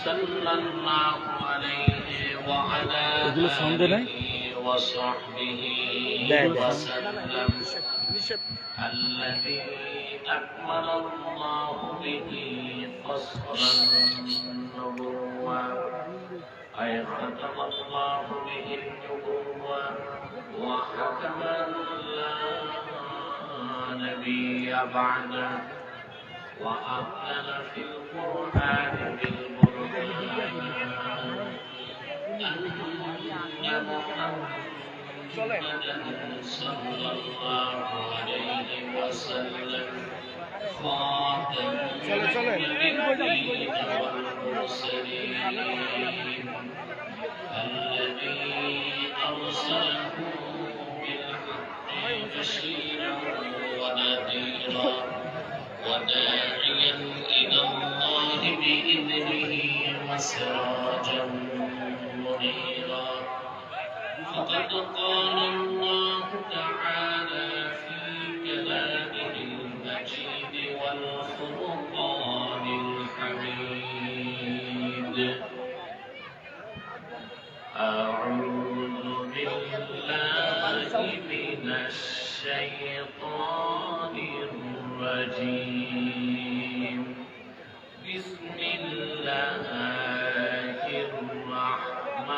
সাল্লাল্লাহু আলাইহি ওয়া আলা আলিহি ওয়া সাহবিহি ওয়া সাল্লাম الذي أكمل الله به قصر النبوة أي ختم الله به النبوة وحكم لا نبي بعده وأعلن في القرآن بالبرهان أن محمدا صلى الله عليه وسلم خاتم النبيين والمرسلين الذي أرسله بالحق بشيرا ونذيرا وداعيا إلى الله بإذنه وسراجا منيرا فقد قال الله تعالى في كلامه المجيد والفرقان الحميد أعوذ بالله من الشيطان الرجيم بسم الله الرحمن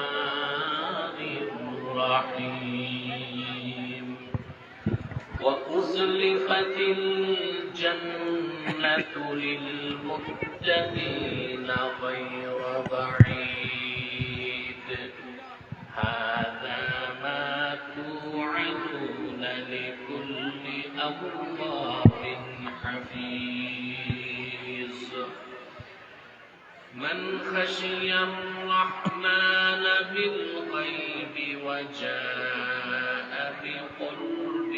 الرحيم وأزلفت الجنة للمتقين غير بعيد هذا ما توعدون لكل أواب حفيظ من خشي الرحمن بالغيب وجاء بقلب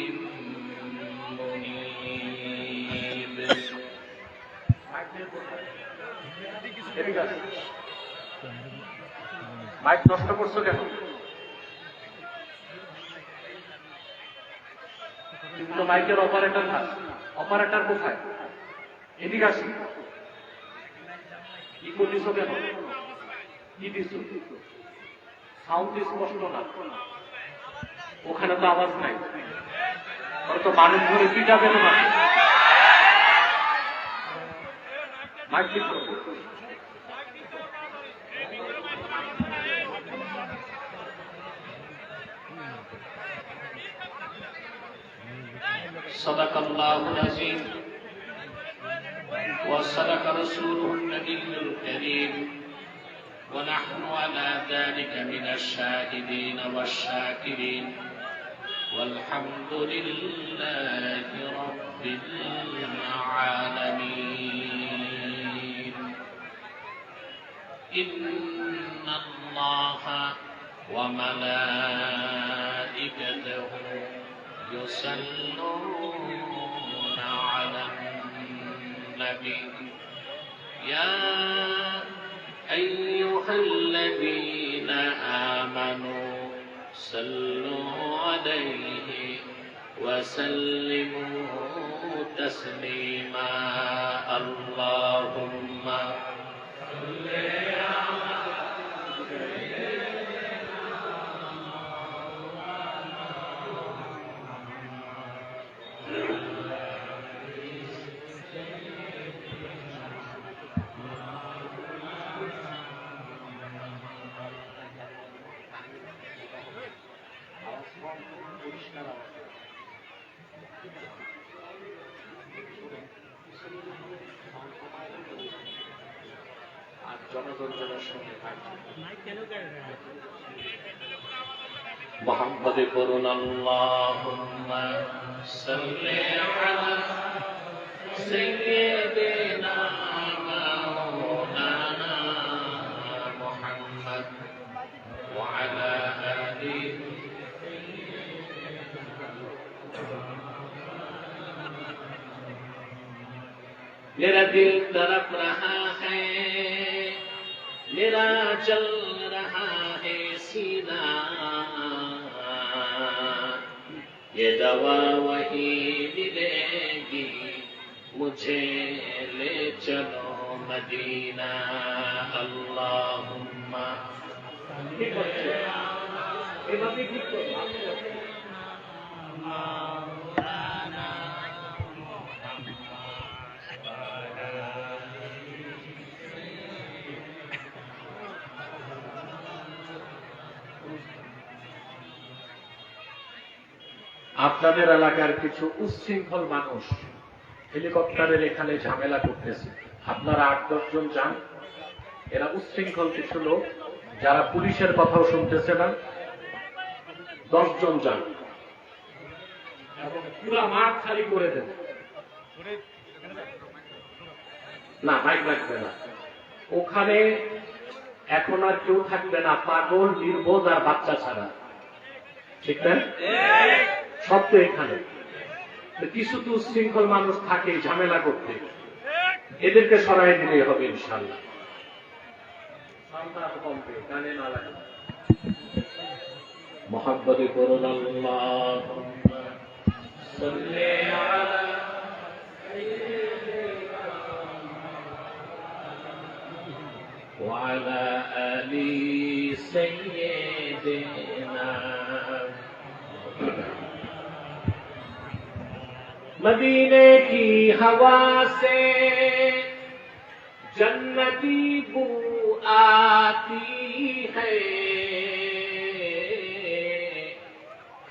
منيب মাইক নষ্ট করছো কেন? কিন্তু মাইকের অপারেটর কোথায়? এদিকে আসি। কি করছো কেন? কি দিছো? সাউন্ড স্পষ্ট না, ওখানে তো আওয়াজ নাই। ওরা তো মানুষ ধরে পিটাবে না। মাইক ঠিক করো। صدق الله العظيم وصدق رسوله النبي الكريم ونحن على ذلك من الشاهدين والشاكرين والحمد لله رب العالمين إن الله وملائكته يصلون على النبي يا أيها الذين آمنوا صلوا عليه وسلموا تسليما اللهم صل محمد قرن اللهم صل على سيدنا مولانا محمد وعلى آله मेरा दिल तड़प रहा है मेरा चल रहा है सीना ये दवा वही मिलेगी मुझे ले चलो مدينة اللهم ঠিক আছে এভাবে ঠিক করুন আপনাদের এলাকার কিছু উচ্ছৃঙ্খল মানুষ হেলিকপ্টারের এখানে ঝামেলা করতেছে, আপনারা 8-10 জন যান। এরা উচ্ছৃঙ্খল কিছু লোক, যারা পুলিশের কথাও শুনতেছে না। 10 জন যান এবং পুরো মাঠ খালি করে দেন। না, মাইক রাখবে না ওখানে। এখন আর কেউ থাকবে না, পাগল, নির্বোধ আর বাচ্চা ছাড়া। ঠিক না? সব তো এখানে। কিছু তো উচ্ছৃঙ্খল মানুষ থাকে ঝামেলা করতে, এদেরকে সরাই দিলেই হবে ইনশাআল্লাহ। গানে না লাগে محبت قرن اللهم صل على وعلى آل سيدنا مدینے کی ہوا سے جنتی بو آتی ہے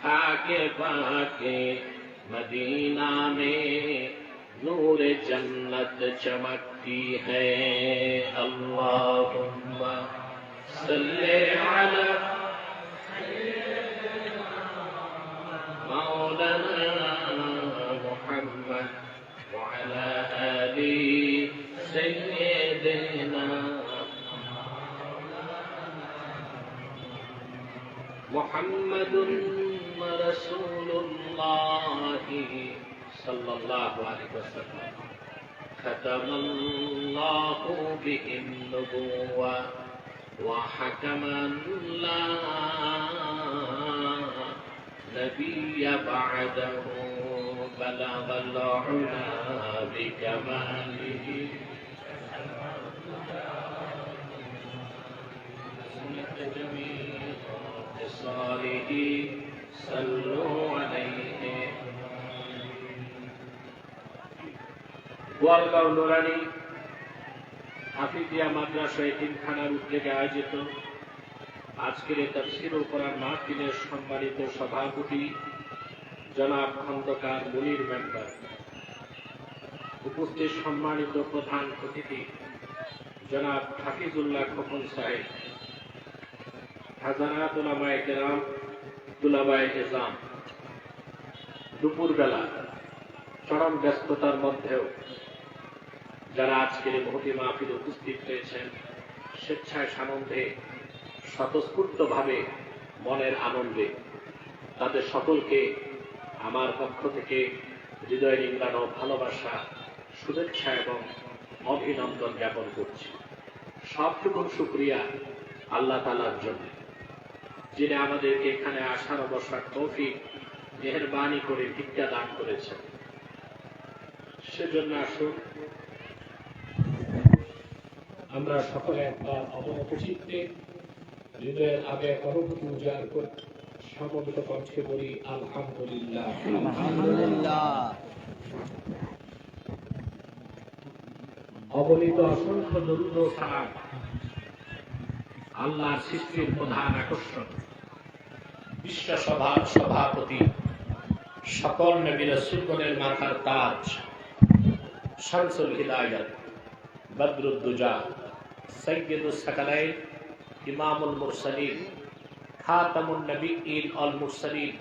کھاکے پاکے مدینہ میں نور جنت چمکتی ہے اللہم صلی علی مولانا محمد وعلى آل سيدنا محمد رسول الله صلى الله عليه وسلم ختم الله به النبوة وحكما لا نبي بعده بلغ العلا بكماله سنة جميع خصاله صلوا عليه গোয়ালগাঁও নোরানি হাফিজিয়া মাদ্রাসা এতিমখানার উদ্যোগে আয়োজিত আজকের এই তাফসীরুল কোরআন মাহফিলের সম্মানিত সভাপতি জনাব খন্দকার মুনির মেম্বার, উপস্থিত সম্মানিত প্রধান অতিথি জনাব হাফিজুল্লাহ খোকন সাহেব, হাজারাত উলামায়ে কেরাম, তুলাবায়ে ইজাম, দুপুরবেলা চরম ব্যস্ততার মধ্যেও যারা আজকের এই মহতি মাহফিলে উপস্থিত হয়েছেন, স্বেচ্ছায় সানন্দে স্বতঃস্ফূর্তভাবে মনের আনন্দে, তাদের সকলকে আমার পক্ষ থেকে হৃদয় নিংড়ানো ভালোবাসা, শুভেচ্ছা এবং অভিনন্দন জ্ঞাপন করছি। সবটুকু শুকরিয়া আল্লাহ তাআলার জন্য, যিনি আমাদেরকে এখানে আসার বসার তৌফিক মেহেরবানি করে ভিক্ষা দান করেছেন। সেজন্য আসুন আমরা সকলে একবার অবনত চিত্তে হৃদয়ের আবেগ অনুভূতি উজাড় করে সমবেত কণ্ঠে বলি আলহামদুলিল্লাহ। অবনীত অসংখ্য দরুদ ও সালাম আল্লাহর সৃষ্টির প্রধান আকর্ষণ, বিশ্বসভার সভাপতি, সকল নবী রাসূলগণের মাথার তাজ, শামসুল হিদায়াত, বদরুদ্দুজা, সৈয়দুস সাকালাইন, ইমামুল মুরসালিন, খাতামুন নবিয়্যিন ওয়াল মুরসালিন,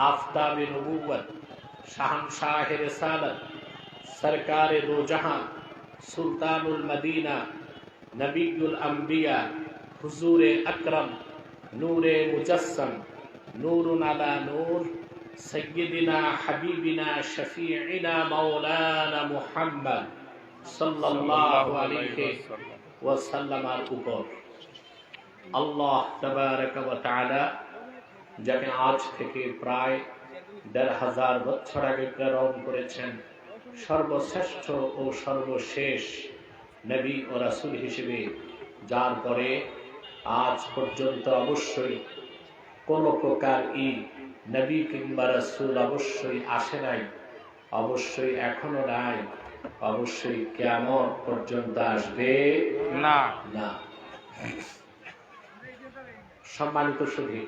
আফতাবে নবুওয়াত, শাহনশাহে রিসালাত, সরকারে দো জাহান, সুলতানুল মদিনা, নবিয়ুল আম্বিয়া, হুজুরে আকরম, নূরে মুজাসসাম, নূরুন আলা নূর, সৈয়দিনা হাবিবিনা শফিঈনা মাওলানা মুহাম্মদ সাল্লাল্লাহু আলাইহি ওয়াসাল্লামের উপর আল্লাহ তাবারাক ওয়া তাআলা যাকে আজ থেকে প্রায় ১৫০০ বছর আগে প্রেরণ করেছেন, সর্বশ্রেষ্ঠ ও সর্বশেষ নবী ও রাসূল হিসেবে যার পরে আজ পর্যন্ত অবশ্যই কোন প্রকার নবী কিংবা রাসূল অবশ্যই আসে নাই, অবশ্যই এখনো নাই, অবশ্যই কিয়ামত পর্যন্ত আসবে না। সম্মানিত সুধী,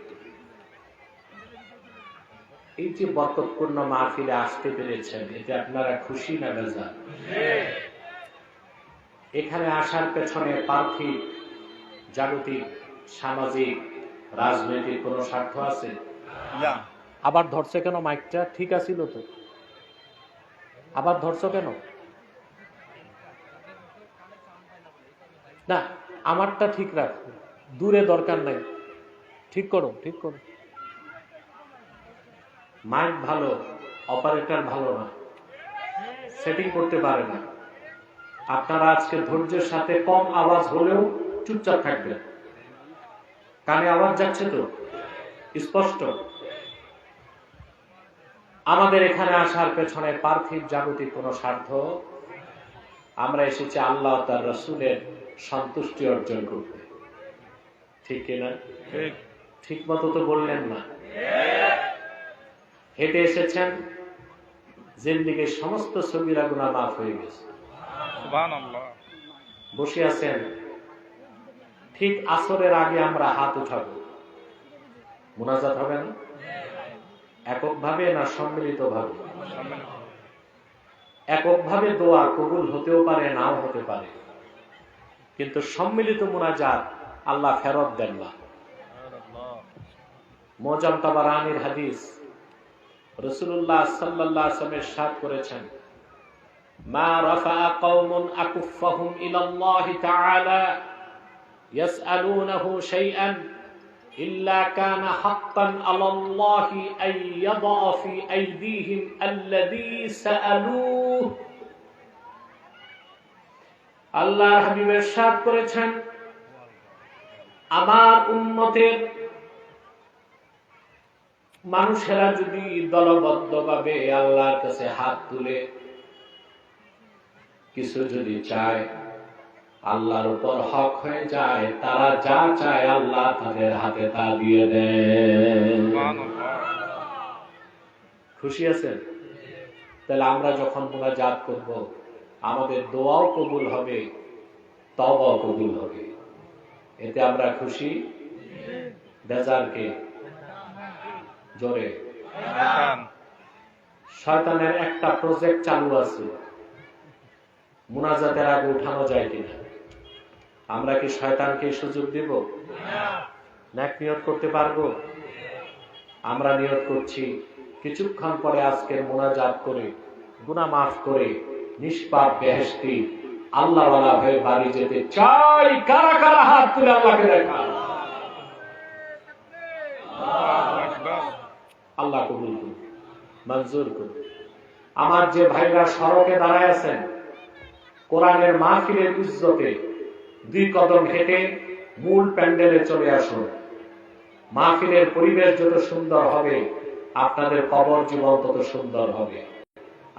এই যে বরকতপূর্ণ মাহফিলে আসতে পেরেছেন, এতে আপনারা খুশি না বেজার? এখানে আসার পেছনে পার্থিব, জাগতিক, সামাজিক, রাজনৈতিক কোন স্বার্থ আছে? আবার ধরছে কেন মাইকটা? ঠিক আছিল তো, আবার ধরছো কেন? না, আমারটা ঠিক রাখো, দূরে দরকার নাই, ঠিক করো, ঠিক করো। মাইক ভালো, অপারেটর ভালো না, সেটিং করতে পারে না। আপনারা আজকে ধৈর্যের সাথে কম আওয়াজ হলেও চুপচাপ থাকবেন। কানে আওয়াজ যাচ্ছে তো স্পষ্ট? আমাদের এখানে আসার পেছনে পার্থিব জাগতিক কোন স্বার্থ, আমরা এসেছি আল্লাহ তার রাসূলের সন্তুষ্টি অর্জন করতে। ঠিক কিনা? ঠিক মতো তো বললেন না। হেঁটে এসেছেন, জিন্দেগীর সমস্ত সগীরা গুনাহ মাফ হয়ে গেছে। সুবহানাল্লাহ। বসে আছেন, ঠিক আসরের আগে আমরা হাত উঠাবো, মুনাজাত হবে না? এককভাবে না সম্মিলিত ভাবে? এককভাবে দোয়া কবুল হতেও পারে, নাও হতে পারে, কিন্তু সম্মিলিত মুনাজাত আল্লাহ ফেরত দেন না। মুআজ্জাম তাবারানীর হাদিস, রাসূলুল্লাহ সাল্লাল্লাহু আলাইহি ওয়াসাল্লাম ইরশাদ করেছেন, মা রাফা'a কওমুন আকুফাহুম ইলাল্লাহি তাআলা ইয়াসআলুনাহু শাইআন ইল্লা কানা হাক্কান আলাল্লাহি আন ইয়াদা ফি আইদিহিম আল্লাযী সাআলুহু। আল্লাহর হাবিব ইরশাদ করেছেন, আমার উম্মতের মানুষেরা যদি দলবদ্ধভাবে আল্লাহর কাছে হাত তুলে কিছু যদি চায়, আল্লাহর উপর হক হয়ে যায়, তারা যা চায় আল্লাহ তাদের হাতে তা দিয়ে দেন। খুশি আছেন? তাহলে আমরা যখন মুনাজাত করব, আমাদের দোয়াও কবুল হবে, তওবাও কবুল হবে। এতে আমরা খুশি? বেজারকে জোরে। শয়তানের একটা প্রজেক্ট চালু আছে, মুনাজাতের আগে উঠানো যায় কিনা? আমরা কি শয়তানকে সুযোগ দেব? নেক নিয়ত করতে পারবো? আমরা নিয়ত করছি, কিছুক্ষণ পরে আজকের মুনাজাত করে গুনাহ মাফ করে নিষ্পাপ বেহেশতি আল্লাহওয়ালা হয়ে বাড়ি যেতে চাই। কারা কারা হাত তুলে আল্লাহকে দেখান? আল্লাহ কবুল করুন, মঞ্জুর করুন। আমার যে ভাইরা সড়কে দাঁড়ায় আছেন, কোরআনের মাহফিলের ইজ্জতে 2 কদম হেঁটে মূল প্যান্ডেলে চলে আসুন। মাহফিলের পরিবেশ যত সুন্দর হবে, আপনাদের কবর জীবন তত সুন্দর হবে।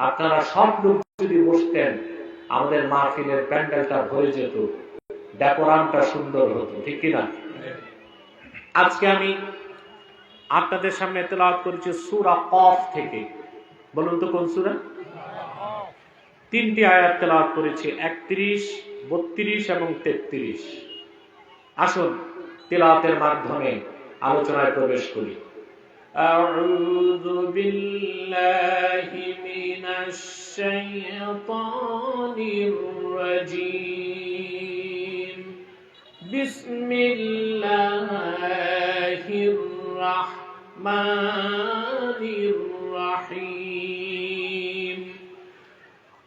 আপনারা সব লোক যদি বসতেন, আমাদের মাহফিলের প্যান্ডেলটা ভরে যেত, ডেকোরামটা সুন্দর হতো। ঠিক কিনা? আজকে আমি আপনাদের সামনে তেলাওয়াত করেছি সূরা কফ থেকে। বলুন তো কোন সূরা? 3টি আয়াত তেলাওয়াত করেছি, 31, 32 এবং 33। আসুন তেলাওয়াতের মাধ্যমে আলোচনায় প্রবেশ করি। আউযু বিল্লাহি মিনাশ শাইতানির রাজীম। বিসমিল্লাহির রাহমানির রাহিম।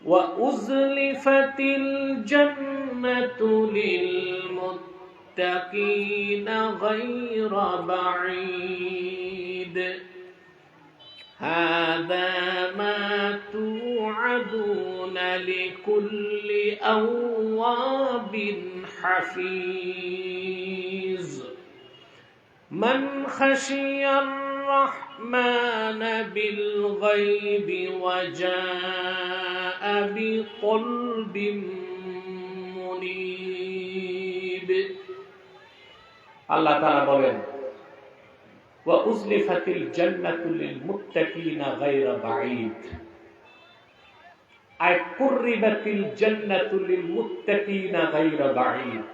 وأزلفت الجنة للمتقين غير بعيد هذا ما توعدون لكل أواب حفيظ من خشي الرحمن بالغيب وجاء بقلب মুরিব। আল্লাহ তাআলা বলেন ওয়া উজলিফাতিল জান্নাতু লিল মুত্তাকিনা গায়রা বাঈদ। আই কুররিবাতিল জান্নাতু লিল মুত্তাকিনা গায়রা বাঈদ।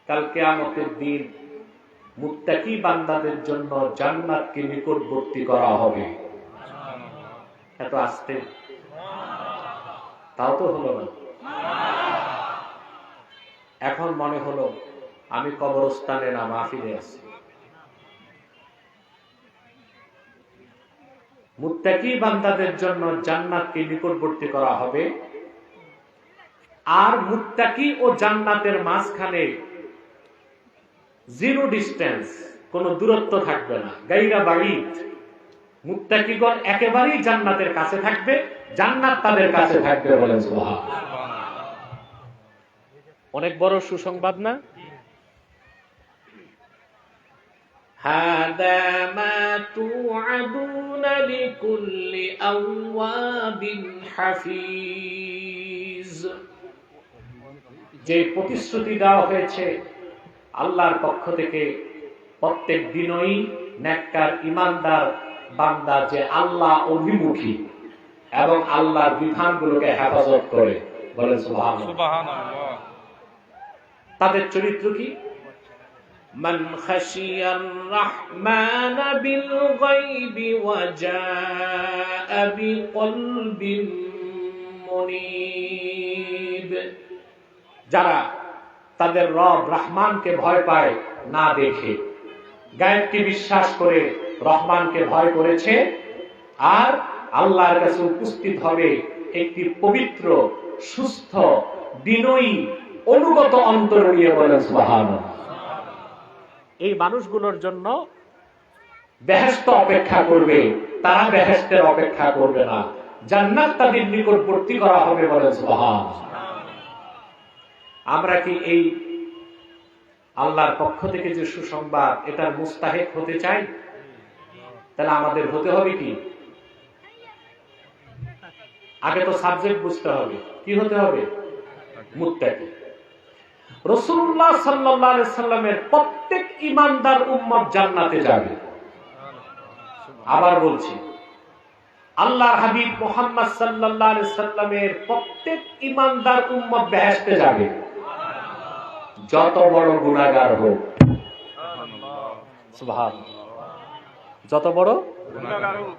কাল কিয়ামতের দিন মুত্তাকি বান্দাদের জন্য জান্নাতকে নিকটবর্তী করা হবে। এত আস্তে তাও তো হলো না। এখন মনে হলো আমি কবরস্থানে না মাহফিলে আছি। মুত্তাকি বান্দাদের জন্য জান্নাতকে নিকটবর্তী করা হবে, আর মুত্তাকি ও জান্নাতের মাঝখানে জিরো ডিস্টেন্স, কোনো দূরত্ব থাকবে না। গায়রা বাঈদ, মুত্তাকিগণ একেবারেই জান্নাতের কাছে থাকবে, জান্নাত তাদের কাছে থাকবে। বলেন সুবহানাল্লাহ। অনেক বড় সুসংবাদ না? হাদা মা তুআদুনা লিকুল্লি আওয়াবিন হাফিজ। যে প্রতিশ্রুতি দেওয়া হয়েছে আল্লাহর পক্ষ থেকে প্রত্যেক দিনই নেককার ঈমানদার বান্দা যে আল্লাহ অভিমুখী এবং আল্লাহর বিধানগুলোকে হেফাজত করে। বলেন সুবহানাল্লাহ। তাদের চরিত্র কি? মান খাশিয়ার রাহমান বিল গায়বি ওয়া জাআ বিকলবিন মুনীব। যারা তাদের রব রহমানকে ভয় পায় না দেখে, গায়েবকে বিশ্বাস করে রহমানকে ভয় করেছে, আর আল্লাহর কাছে উপস্থিত হবে একটি পবিত্র, সুস্থ, বিনয়ী, অনুগত অন্তর নিয়ে। বলেন সুবহানাল্লাহ। এই মানুষগুলোর জন্য বেহেশত অপেক্ষা করবে, তারা বেহেশতের অপেক্ষা করবে না, জান্নাত তাদের নিকটবর্তী করা হবে। বলেন সুবহানাল্লাহ। আমরা কি এই আল্লাহর পক্ষ থেকে যে সুসংবাদ, এটার মুস্তাহিক হতে চাই? তাহলে আমাদের হতে হবে কি? আগে তো সাবজেক্ট বুঝতে হবে। কি হতে হবে? মুত্তাকি। রাসূলুল্লাহ সাল্লাল্লাহু আলাইহি সাল্লামের প্রত্যেক ঈমানদার উম্মত জান্নাতে যাবে। আবার বলছি, আল্লাহর হাবিব মুহাম্মদ সাল্লাল্লাহু আলাইহি সাল্লামের প্রত্যেক ঈমানদার উম্মত বেহেশতে যাবে, যত বড় গুনাহগার হোক। সুবহানাল্লাহ। যত বড় গুনাহগার হোক।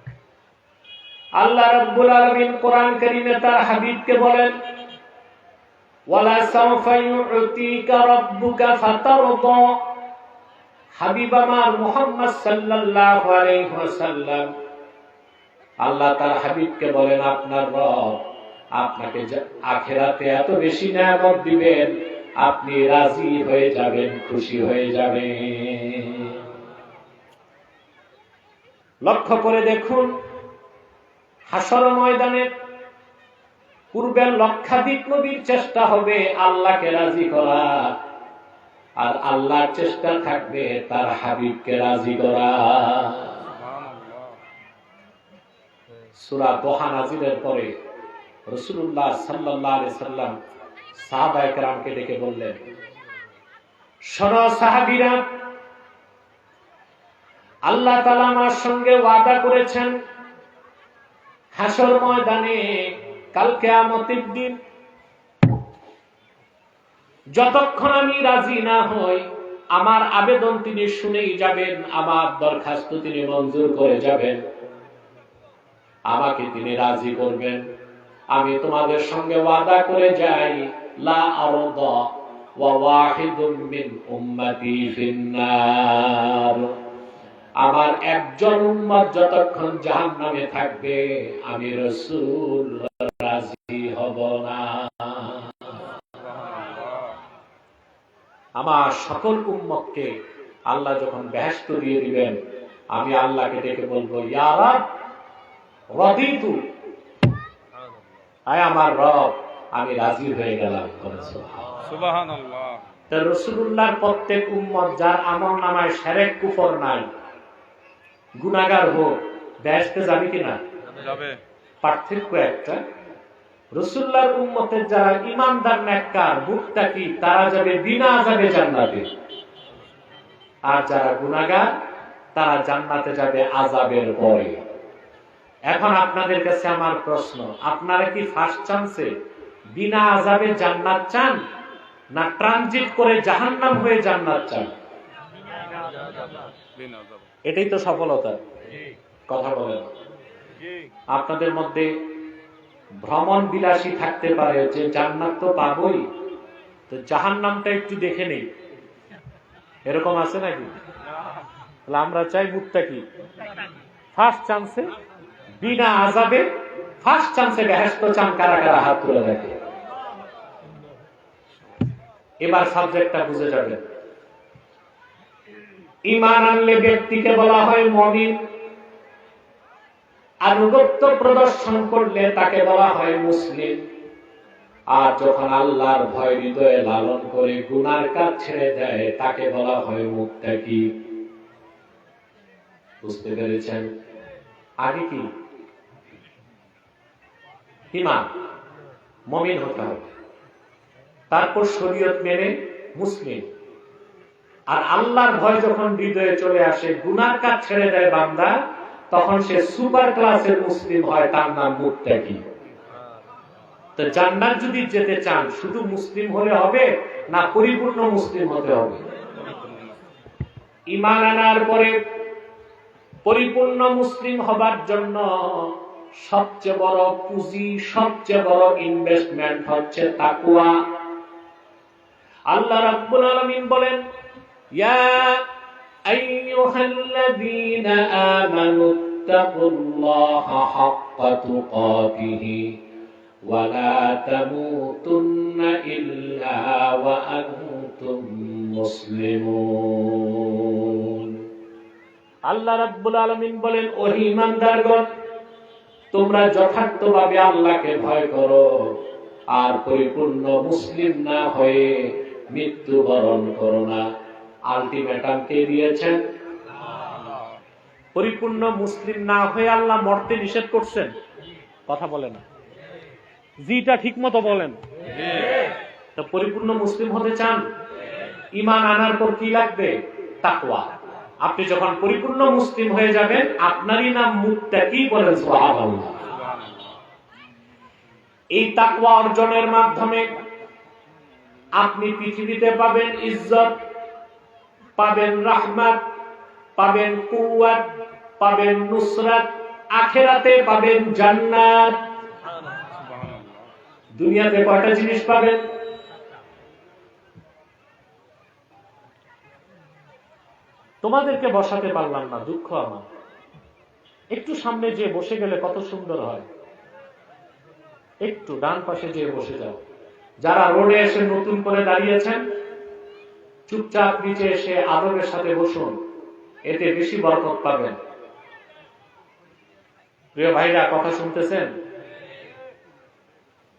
আল্লাহ রাব্বুল আলামিন কোরআন কারীমে তার হাবিবকে বলেন, ওয়ালা সাওফা ইউতিকা রাব্বুকা ফাতারদা। হাবিব আমার মুহাম্মদ সাল্লাল্লাহু আলাইহি ওয়াসাল্লাম, আল্লাহ তার হাবিবকে বলেন, আপনার রব আপনাকে আখিরাতে এত বেশি নিয়ামত দিবেন, আপনি রাজি হয়ে যাবেন, খুশি হয়ে যাবেন। লক্ষ্য করে দেখুন, হাসর ময়দানে পূর্বের লক্ষাধিক নবীর চেষ্টা হবে আল্লাহকে রাজি করা, আর আল্লাহর চেষ্টা থাকবে তার হাবিবকে রাজি করা। সূরা দোহা নাযিলের পরে রাসূলুল্লাহ সাল্লাল্লাহু আলাইহি সাল্লাম সাহাবায়ে কেরামকে ডেকে বললেন, শোনো সাহাবীরা, আল্লাহ তাআলা আমার সঙ্গে ওয়াদা করেছেন হাসর ময়দানে কাল কিয়ামতের দিন যতক্ষণ আমি রাজি না হই, আমার আবেদন তিনি শুনেই যাবেন, আমার দরখাস্ত তিনি মঞ্জুর করে যাবেন, আমাকে তিনি রাজি করবেন। আমি তোমাদের সঙ্গে ওয়াদা করে যাই, লা আরদা ওয়া ওয়াহিদুম মিন উম্মতি ফিন্নার। আমার একজন উম্মত যতক্ষণ জাহান্নামে থাকবে, আমি রাসূল রাজি হব না। আমার সকল উম্মতকে আল্লাহ যখন বেহেশত দিয়ে দিবেন, আমি আল্লাহকে ডেকে বলবো, ইয়া রাব রাদিতু, আয় আমার রব, আমি রাজি হয়ে গেলাম। সুবহানাল্লাহ। তো রাসূলুল্লাহর প্রত্যেক উম্মত যার আমলনামায় শিরক কুফর নাই, গুনাহগার হোক, বেহেশতে যাবে কিনা? যাবে। পার্থক্য একটা, রাসূলুল্লাহর উম্মতের যারা ঈমানদার নেককার মুত্তাকি তারা যাবে বিনা আযাবে জান্নাতে, আর যারা গুনাহগার তারা জান্নাতে যাবে আযাবের পরে। এখন আপনাদের কাছে আমার প্রশ্ন, আপনারা কি ফার্স্ট চান্সে বিনা আযাবে জান্নাত চান, না ট্রানজিট করে জাহান্নাম হয়ে জান্নাত চান? এটাই তো সফলতা। কথা বলেন। আপনাদের মধ্যে ভ্রমণ বিলাসী থাকতে পারে যে জান্নাত তো পাবই, তো জাহান্নামটা একটু দেখে নেই, এরকম আছে নাকি? আমরা চাই মুত্তাকি ফার্স্ট চান্সে বিনা আযাবে ফার্স্ট চান্সে বেহেশত চান। কারা কারা হাত তুলে রাখে? এবার সাবজেক্টটা বুঝে যাবেন। ঈমান আনলে ব্যক্তিকে বলা হয় মুমিন, আনুগত্য প্রদর্শন করলে তাকে বলা হয় মুসলিম, আর যখন আল্লাহর ভয় হৃদয়ে লালন করে গুনার কাজ ছেড়ে দেয় তাকে বলা হয় মুত্তাকি। বুঝতে পেরেছেন? আগে কি ঈমান, মুমিন হতে হবে, তারপর শরীয়ত মেনে মুসলিম। আর আল্লাহর ভয় যখন হৃদয়ে চলে আসে, গুনার কাজ ছেড়ে দেয় বান্দা, তখন সে সুপার ক্লাসের মুসলিম হয়, তার নাম মুত্তাকি। তো জান্নাত যদি যেতে চান শুধু মুসলিম হলে হবে না পরিপূর্ণ মুসলিম হতে হবে? ঈমান আনার পরে পরিপূর্ণ মুসলিম হবার জন্য সবচেয়ে বড় পুঁজি, সবচেয়ে বড় ইনভেস্টমেন্ট হচ্ছে তাকওয়া। আল্লাহ রাব্বুল আলামিন বলেন, ইয়া আইয়ুহাল্লাযীনা আমানুত্তাকুল্লাহা হাক্কা তুকাতিহি ওয়া লা তামুতুন্না ইল্লা ওয়া আনতুম মুসলিমুন। আল্লাহ রাব্বুল আলামিন বলেন, ও ঈমানদারগণ, তোমরা যথার্থভাবে আল্লাহকে ভয় করো আর পরিপূর্ণ মুসলিম না হয়ে মৃত্যুবরণ করো না। আলটিমেটাম কে দিয়েছেন? পরিপূর্ণ মুসলিম না হয়ে আল্লাহ মরতে নিষেধ করছেন। কথা বলে না, জিটা ঠিক মতো বলেন। তো পরিপূর্ণ মুসলিম হতে চান, ঈমান আনার পর কি লাগবে? তাকওয়া। আপনি যখন পরিপূর্ণ মুসলিম হয়ে যাবেন আপনারই নাম মুত্তাকি। বলেন সুবহানাল্লাহ। এই তাকওয়া অর্জনের মাধ্যমে আপনি পৃথিবীতে পাবেন ইজ্জত, পাবেন রাহমাত, পাবেন কুওয়াত, পাবেন নুসরাত, আখিরাতে পাবেন জান্নাত। দুনিয়াতে কয়টা জিনিস পাবেন? তোমাদেরকে বসাতে পারলাম না, দুঃখ আমার। একটু সামনে যে বসে গেলে কত সুন্দর হয়। একটু ডান পাশে যে বসে যাও। যারা রোডে এসে নতুন করে দাঁড়িয়েছেন, চুপচাপ নিচে এসে আদবের সাথে বসুন, এতে বেশি বরকত পাবেন। প্রিয় ভাইরা, কথা শুনতেছেন?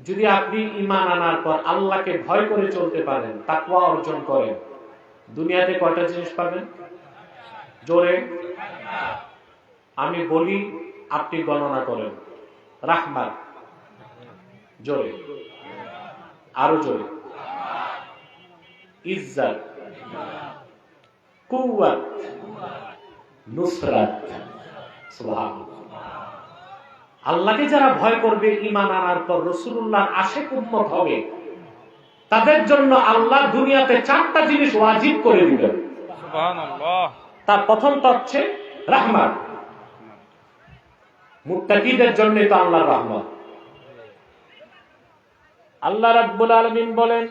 যদি আপনি ঈমান আনার পর আল্লাহকে ভয় করে চলতে পারেন, তাকওয়া অর্জন করেন, দুনিয়াতে কয়টা জিনিস পাবেন? জোরে আমি বলি, আপনি গণনা করেন। রাহমাত, জোরে, আরো জোরে। ইজ্জত, কুওয়াত, নুসরাত। সুবহানাল্লাহ। আল্লাহকে যারা ভয় করবে, ঈমান আনার পর রাসূলুল্লাহর আশিক উম্মত হবে, তাদের জন্য আল্লাহ দুনিয়াতে 4টা জিনিস ওয়াজিব করে দিবেন। সুবহানাল্লাহ। তার প্রথমটা হচ্ছে রাহমাত। মুত্তাকিদের জন্য তো আল্লাহর রহমত। আল্লাহ রাব্বুল আলামিন বলেন,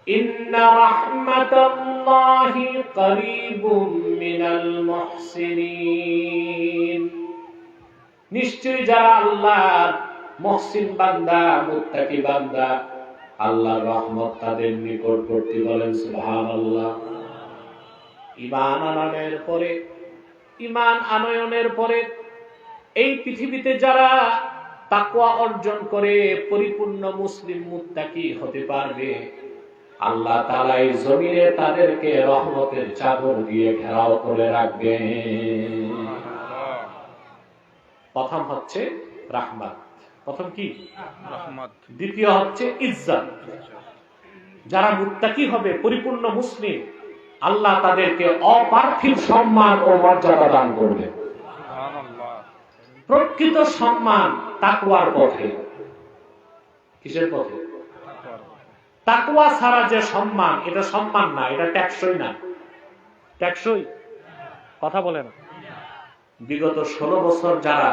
ইন্না রাহমাতাল্লাহি করিবুম মিনাল মুহসিনিন। নিশ্চয়ই যারা আল্লাহর মুহসিন বান্দা, মুত্তাকি বান্দা, আল্লাহর রহমত তাদের নিকটবর্তী। বলেন সুবহানাল্লাহ। ঈমান আনয়নের পরে এই পৃথিবীতে যারা তাকওয়া অর্জন করে পরিপূর্ণ মুসলিম মুত্তাকি হতে পারবে, আল্লাহ তাআলা এই জমিনে তাদেরকে রহমতের চাদর দিয়ে ঘেরাও করে রাখবেন। প্রথম হচ্ছে রাহমাত। প্রথম কি? দ্বিতীয় হচ্ছে ইজ্জত। যারা মুত্তাকি হবে, পরিপূর্ণ মুসলিম, আল্লাহ তাদেরকে অপার্থিব সম্মান ও মর্যাদা দান করবে। প্রকৃত সম্মান তাকওয়ার পথে। কিসের পথে? তাকওয়া ছাড়া যে সম্মান, এটা সম্মান না, এটা ট্যাক্সই না। ট্যাক্সই কথা বলে না। বিগত 16 বছর যারা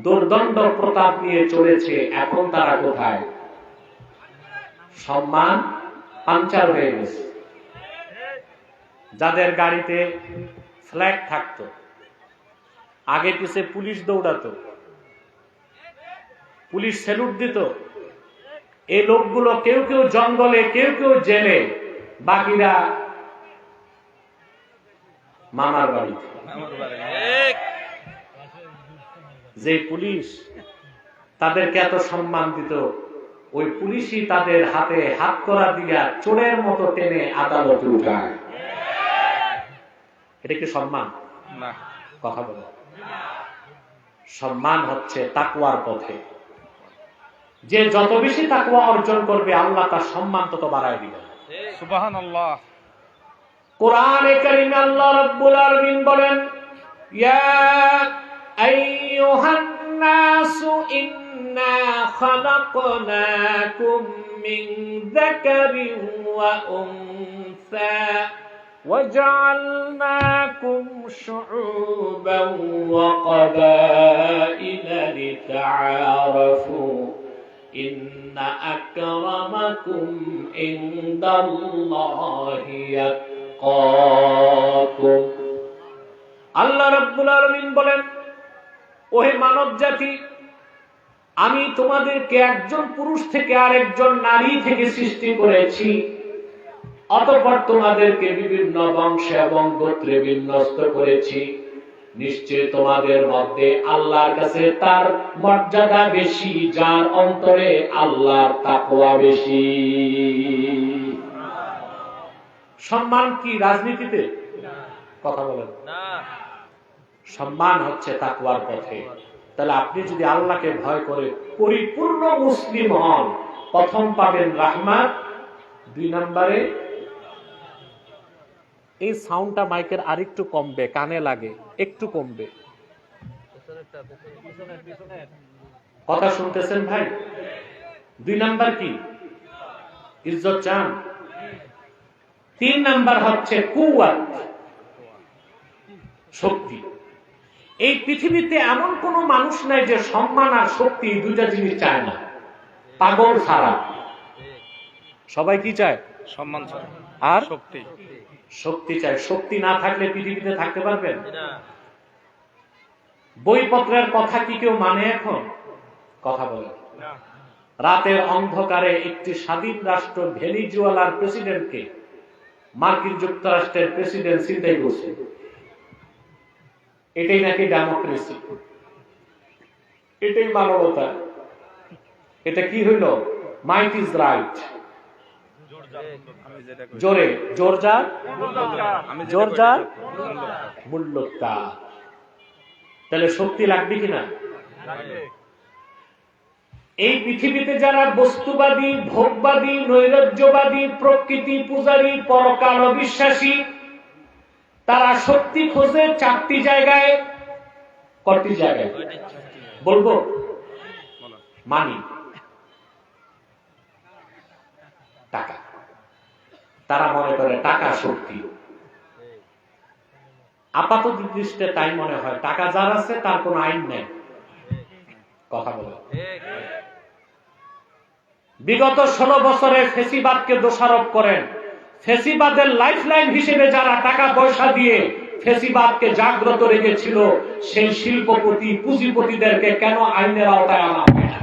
দুর্দণ্ড প্রতাপ নিয়ে চলেছে, এখন তারা কোথায়? সম্মান পাঞ্চার হয়ে গেছে। যাদের গাড়িতে ফ্ল্যাগ থাকতো, আগে পিছে পুলিশ দৌড়াতো, পুলিশ স্যালুট দিত, এই লোকগুলো কেউ কেউ জঙ্গলে, কেউ কেউ জেলে, বাকিরা মামার বাড়িতে। যে পুলিশ তাদেরকে এত সম্মান দিত, ওই পুলিশই তাদের হাতে হাত করা দিয়া চোরের মতো টেনে আদালতে উঠায়। এটা কি সম্মান? না। কথা বলো। সম্মান হচ্ছে তাকওয়ার পথে। যে যত বেশি তাকওয়া অর্জন করবে, আল্লাহ তার সম্মান তত বাড়ায় দিবেন। সুবহানাল্লাহ। কোরআনে কারীমে আল্লাহ রাব্বুল আলামিন বলেন, ইয়া আইয়ুহান নাসু ইন্না খালাকনাকুম মিন যাকারিন ওয়া উনসা وجعلناكم شعوبا وقبائل لتعارفوا إن أكرمكم عند الله يتقاكم। আল্লাহ রাব্বুল আলামিন বলেন, ওহে মানব জাতি, আমি তোমাদেরকে একজন পুরুষ থেকে আরেকজন নারী থেকে সৃষ্টি করেছি, অতঃপর তোমাদেরকে বিভিন্ন বংশে এবং গোত্রে বিন্যস্ত করেছি। নিশ্চয় তোমাদের মধ্যে আল্লাহর কাছে তার মর্যাদা বেশি, যার অন্তরে আল্লাহর তাকওয়া বেশি। সম্মান কি রাজনীতিতে? কথা বলেন না। সম্মান হচ্ছে তাকওয়ার পথে। তাহলে আপনি যদি আল্লাহকে ভয় করে পরিপূর্ণ মুসলিম হন, প্রথম পাবেন রাহমাত, 2 নম্বরে এই সাউন্ডটা মাইকের আরেকটু কমবে, কানে লাগে, একটু কমবে। কথা শুনতেছেন ভাই? 2 নাম্বার কি? ইজ্জত চান। 3 নাম্বার হচ্ছে কুওয়াত, শক্তি। এই পৃথিবীতে এমন কোন মানুষ নাই যে সম্মান আর শক্তি এই দুইটা জিনিস চায় না, পাগল ছাড়া। সবাই কি চায়? সম্মান চায় আর শক্তি। শক্তি চায়। শক্তি না থাকলে পৃথিবীতে থাকতে পারবেন? বইপত্রের কথা কি কেউ মানে এখন? কথা বলে। রাতের অন্ধকারে একটি স্বাধীন রাষ্ট্র ভেনিজুয়েলার প্রেসিডেন্টকে মার্কিন যুক্তরাষ্ট্রের প্রেসিডেন্ট ছিনতাই করছে। এটাই নাকি ডেমোক্রেসি, এটাই মানবতা। এটা কি হইল? Might is right. জোরে জোর যার, জোর যার মূল্যতা। তাহলে শক্তি লাগবে কিনা? এই পৃথিবীতে যারা বস্তুবাদী, ভোগবাদী, নৈরাজ্যবাদী, প্রকৃতি পূজারী, পরকাল অবিশ্বাসী, তারা শক্তি খোঁজে 4টি জায়গায়। কয়টি জায়গায় বলবো? মানি, টাকা। তারা মনে করে টাকা শক্তি। আপাত দৃষ্টিতে তাই মনে হয়, টাকা যার আছে তার কোনো আইন নেই। কথা বলে। বিগত 16 বছরে ফেসিবাদকে দোষারোপ করেন। ফেসিবাদের লাইফলাইন হিসেবে যারা টাকা পয়সা দিয়ে ফেসিবাদকে জাগ্রত রেখেছিল, সেই শিল্পপতি, পুঁজিপতিদেরকে কেন আইনের আওতায় আনা হবে না?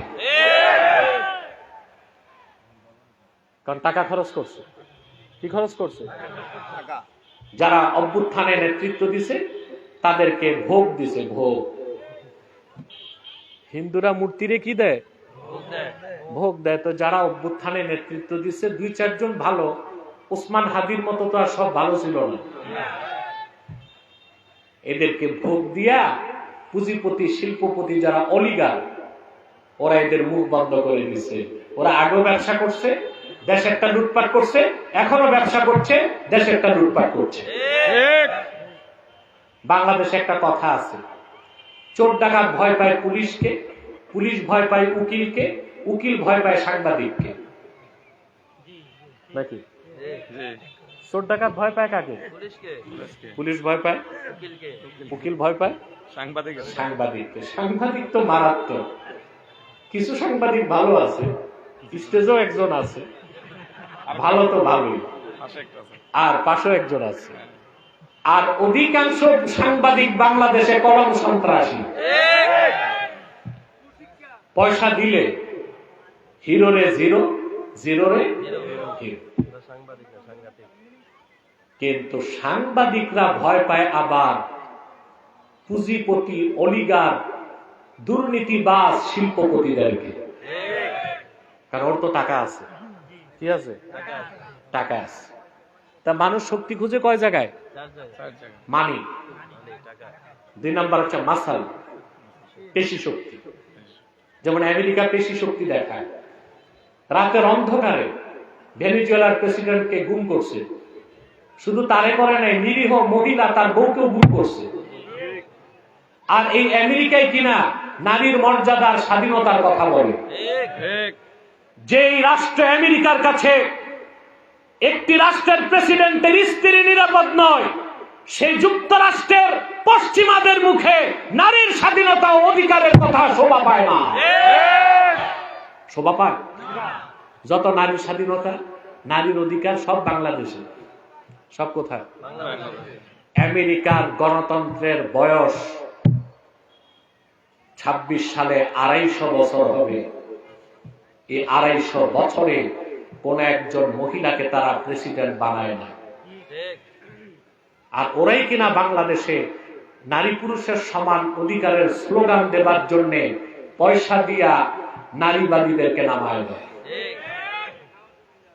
কারণ টাকা খরচ করছে। কি খরচ করছে? যারা অভ্যুত্থানে নেতৃত্ব দিছে তাদেরকে ভোগ দিছে, ভোগ। হিন্দুরা মূর্তিরে কি দেয়? ভোগ দেয়। তো যারা অভ্যুত্থানে নেতৃত্ব দিচ্ছে 2-4 জন ভালো, ওসমান হাদির মতো তো আর সব ভালো ছিল না। এদেরকে ভোগ দিয়া পুঁজিপতি, শিল্পপতি যারা অলিগার, ওরা এদের মুখ বন্ধ করে দিছে। ওরা আগেও ব্যবসা করছে, দেশ একটা লুটপাট করছে, এখনো ব্যবসা করছে, দেশ একটা লুটপাট করছে। বাংলাদেশে একটা কথা আছে, চোর ডাকাত ভয় পায় পুলিশকে, পুলিশ ভয় পায় উকিলকে, উকিল ভয় পায় সাংবাদিককে, নাকি? চোর ডাকাত ভয় পায় কাকে? পুলিশ ভয় পায়, উকিল ভয় পায় সাংবাদিককে। সাংবাদিক তো মারাত্মক। কিছু সাংবাদিক ভালো আছে, স্টেজেও একজন আছে, ভালো তো ভালোই, আর পাশেও একজন আছে। আর অধিকাংশ সাংবাদিক বাংলাদেশে কলম সন্ত্রাসী। পয়সা দিলে হিরোরে জিরো, জিরোরে হিরো। কিন্তু সাংবাদিকরা ভয় পায় আবার পুঁজিপতি, অলিগার, দুর্নীতিবাজ, শিল্পপতিদেরকে। কারণ ওর তো টাকা আছে। কি আছে? টাকা আছে। তা মানুষ শক্তি খুঁজে কয় জায়গায়? মানি। 2 নাম্বার হচ্ছে মাসাল, পেশি শক্তি। যেমন আমেরিকা পেশি শক্তি দেখায়। রাতের অন্ধকারে ভেনেজুয়েলার প্রেসিডেন্টকে গুম করছে। শুধু তারে করে নাই, নিরীহ মহিলা তার বউকেও গুম করছে। আর এই আমেরিকায় কিনা নারীর মর্যাদার, স্বাধীনতার কথা বলে। যেই রাষ্ট্র আমেরিকার কাছে একটি রাষ্ট্রের প্রেসিডেন্টের স্ত্রী নিরাপদ নয়, সেই যুক্তরাষ্ট্রের পশ্চিমাদের মুখে নারীর স্বাধীনতা ও অধিকারের কথা শোভা পায় না। শোভা পায়? যত নারীর স্বাধীনতা, নারীর অধিকার সব বাংলাদেশে। সব কোথায়? আমেরিকার গণতন্ত্রের বয়স 26 সালে 250 বছর হবে। এই 250 বছরে কোন একজন মহিলাকে তারা প্রেসিডেন্ট বানায় না। আর ওরাই কিনা বাংলাদেশে নারী পুরুষের সমান অধিকারের স্লোগান দেবার জন্য পয়সা দিয়া নারীবাদীদেরকে নামায় দেয়।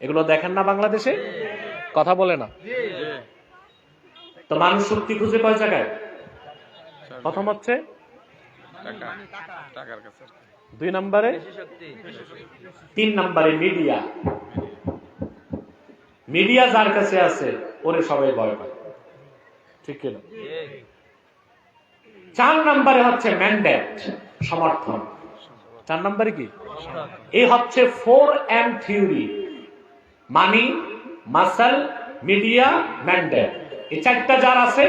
এগুলো দেখেন না বাংলাদেশে? কথা বলে না তো। মানুষ শক্তি খুঁজে কয় জায়গায়? প্রথম হচ্ছে 2 নম্বরে, 3 নম্বরে মিডিয়া। মিডিয়া যার কাছে আছে ওরে সবাই ভয় পায়, ঠিক কিনা? 4 নম্বরে হচ্ছে ম্যান্ডেট, সমর্থন। 4 নম্বরে কি? এই হচ্ছে 4M থিওরি, মানি, মাসল, মিডিয়া, ম্যান্ডেট। এই 4টা যার আছে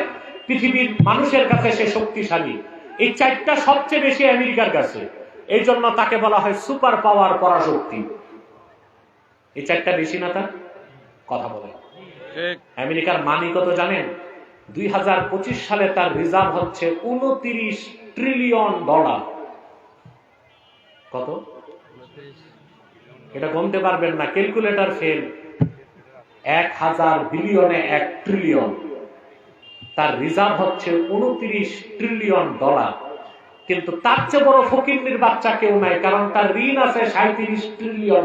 পৃথিবীর মানুষের কাছে সে শক্তিশালী। এই 4টা সবচেয়ে বেশি আমেরিকার কাছে। এই জন্য তাকে বলা হয় সুপার পাওয়ার, পরাশক্তি। এই 4টা বেশি না তার? কথা বলে। আমেরিকার মানি কত জানেন? 2025 সালে তার রিজার্ভ হচ্ছে $29 ট্রিলিয়ন। কত? এটা গুনতে পারবেন না, ক্যালকুলেটর ফেল। 1000 বিলিয়নে 1 ট্রিলিয়ন। তার রিজার্ভ হচ্ছে $29 ট্রিলিয়ন। কিন্তু তার চেয়ে বড় ফকিন্নির বাচ্চা কেউ নাই, কারণ তার ঋণ আছে $37 ট্রিলিয়ন।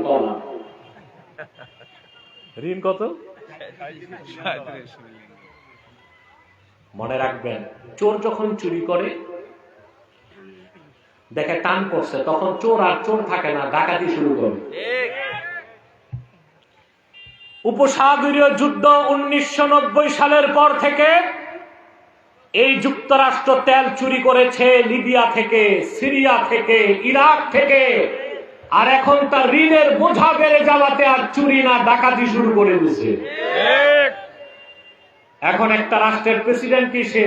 ঋণ কত? মনে রাখবেন, চোর যখন চুরি করে দেখে টান করছে, তখন চোর আর চোর থাকে না, ডাকাতি শুরু করে। উপসাগরীয় যুদ্ধ 1990 সালের পর থেকে এই যুক্তরাষ্ট্র তেল চুরি করেছে লিবিয়া থেকে, সিরিয়া থেকে, ইরাক থেকে। আর এখন তার ঋণের বোঝা বেড়ে যাওয়াতে আর চুরি না, ডাকাতি শুরু করে দিয়েছে। এখন একটা রাষ্ট্রের প্রেসিডেন্ট কি সে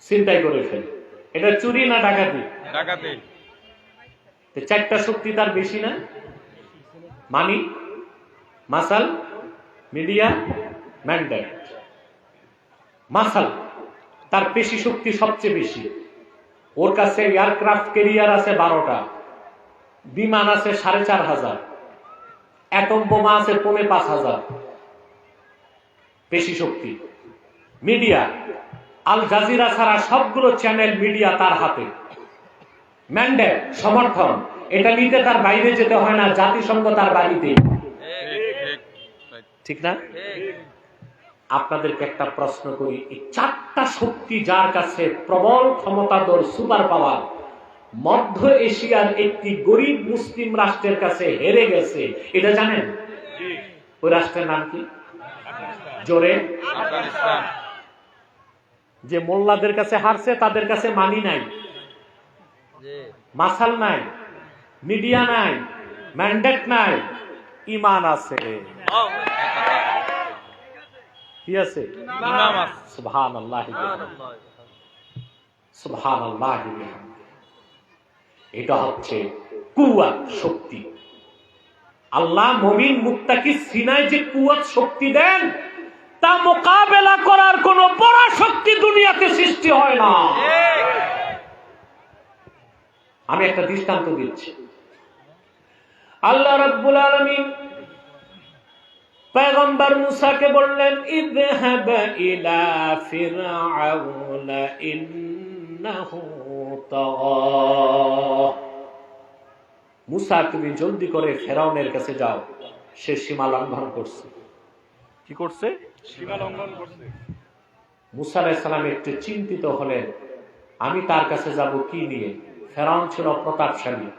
চিন্তাই করে ফেলে, এটা চুরি না ডাকাতি? ডাকাতি। 4টা শক্তি তার বেশি না? মানি, মাসাল, মিডিয়া, ম্যান্ডেট। মাসাল, তার পেশি শক্তি সবচেয়ে বেশি। ওর কাছে এয়ারক্রাফট ক্যারিয়ার আছে 12টা, বিমান আছে 4500, অ্যাটম বোমা আছে 5000। পেশি শক্তি। মিডিয়া, আল জাজিরা ছাড়া সবগুলো চ্যানেল মিডিয়া তার হাতে। ম্যান্ডেট, সমর্থন, এটা নিতে তার বাইরে যেতে হয় না, জাতিসংঘ তার বাড়িতে। ঠিক না? আপনাদেরকে একটা প্রশ্ন করি, এই 4টা শক্তি যার কাছে, প্রবল ক্ষমতাধর, সুপার পাওয়ার, মধ্য এশিয়ার একটি গরিব মুসলিম রাষ্ট্রের কাছে হেরে গেছে, এটা জানেন? ওই রাষ্ট্রের নাম কি? জোরে। যে মোল্লাদের কাছে হারছে তাদের কাছে মানি নাই, মাসাল নাই, মিডিয়া নাই, ম্যান্ডেট নাই, ইমান আছে। কি আছে? সুবহানাল্লাহ, সুবহানাল্লাহ। এটা হচ্ছে কুওয়াত, শক্তি। আল্লাহ মুমিন মুত্তাকি সিনায় যে কুওয়াত শক্তি দেন, তা মোকাবেলা করার কোন পরাশক্তি দুনিয়াতে সৃষ্টি হয় না। আমি একটা দৃষ্টান্ত দিচ্ছি। আল্লাহ রাব্বুল আলামিন পয়গম্বর মুসাকে বললেন, ইযহাব ইলা ফিরআউনা ইন্নাহু তাগা। মুসা, তুমি জলদি করে ফেরাউনের কাছে যাও, সে সীমা লঙ্ঘন করছে। কি করছে? সীমা লঙ্ঘন করছে। মুসা আলাইহিস সালাম একটু চিন্তিত হলেন, আমি তার কাছে যাব কি নিয়ে? ফেরাউন ছিল প্রতাপশালী,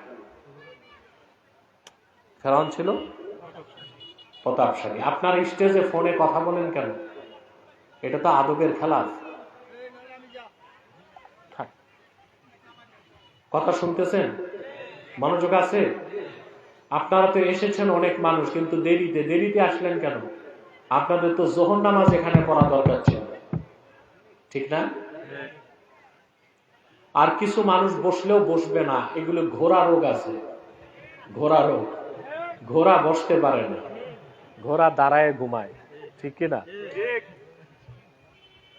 ফেরাউন ছিল প্রতাপশালী। আপনার স্টেজে ফোনে কথা বলেন কেন? এটা তো আদবের খেলাফ। কথা শুনতেছেন? মনোযোগ আছে? আপনারা তো এসেছেন অনেক মানুষ, কিন্তু দেরিতে আসলেন কেন? আপনাদের তো যোহর নামাজ এখানে পড়া দরকার ছিল, ঠিক না? আর কিছু মানুষ বসলেও বসবে না, এগুলো ঘোড়া রোগ আছে, ঘোড়া রোগ। ঘোড়া বসতে পারে না, ঘোড়া দাঁড়ায় ঘুমায়, ঠিক কিনা?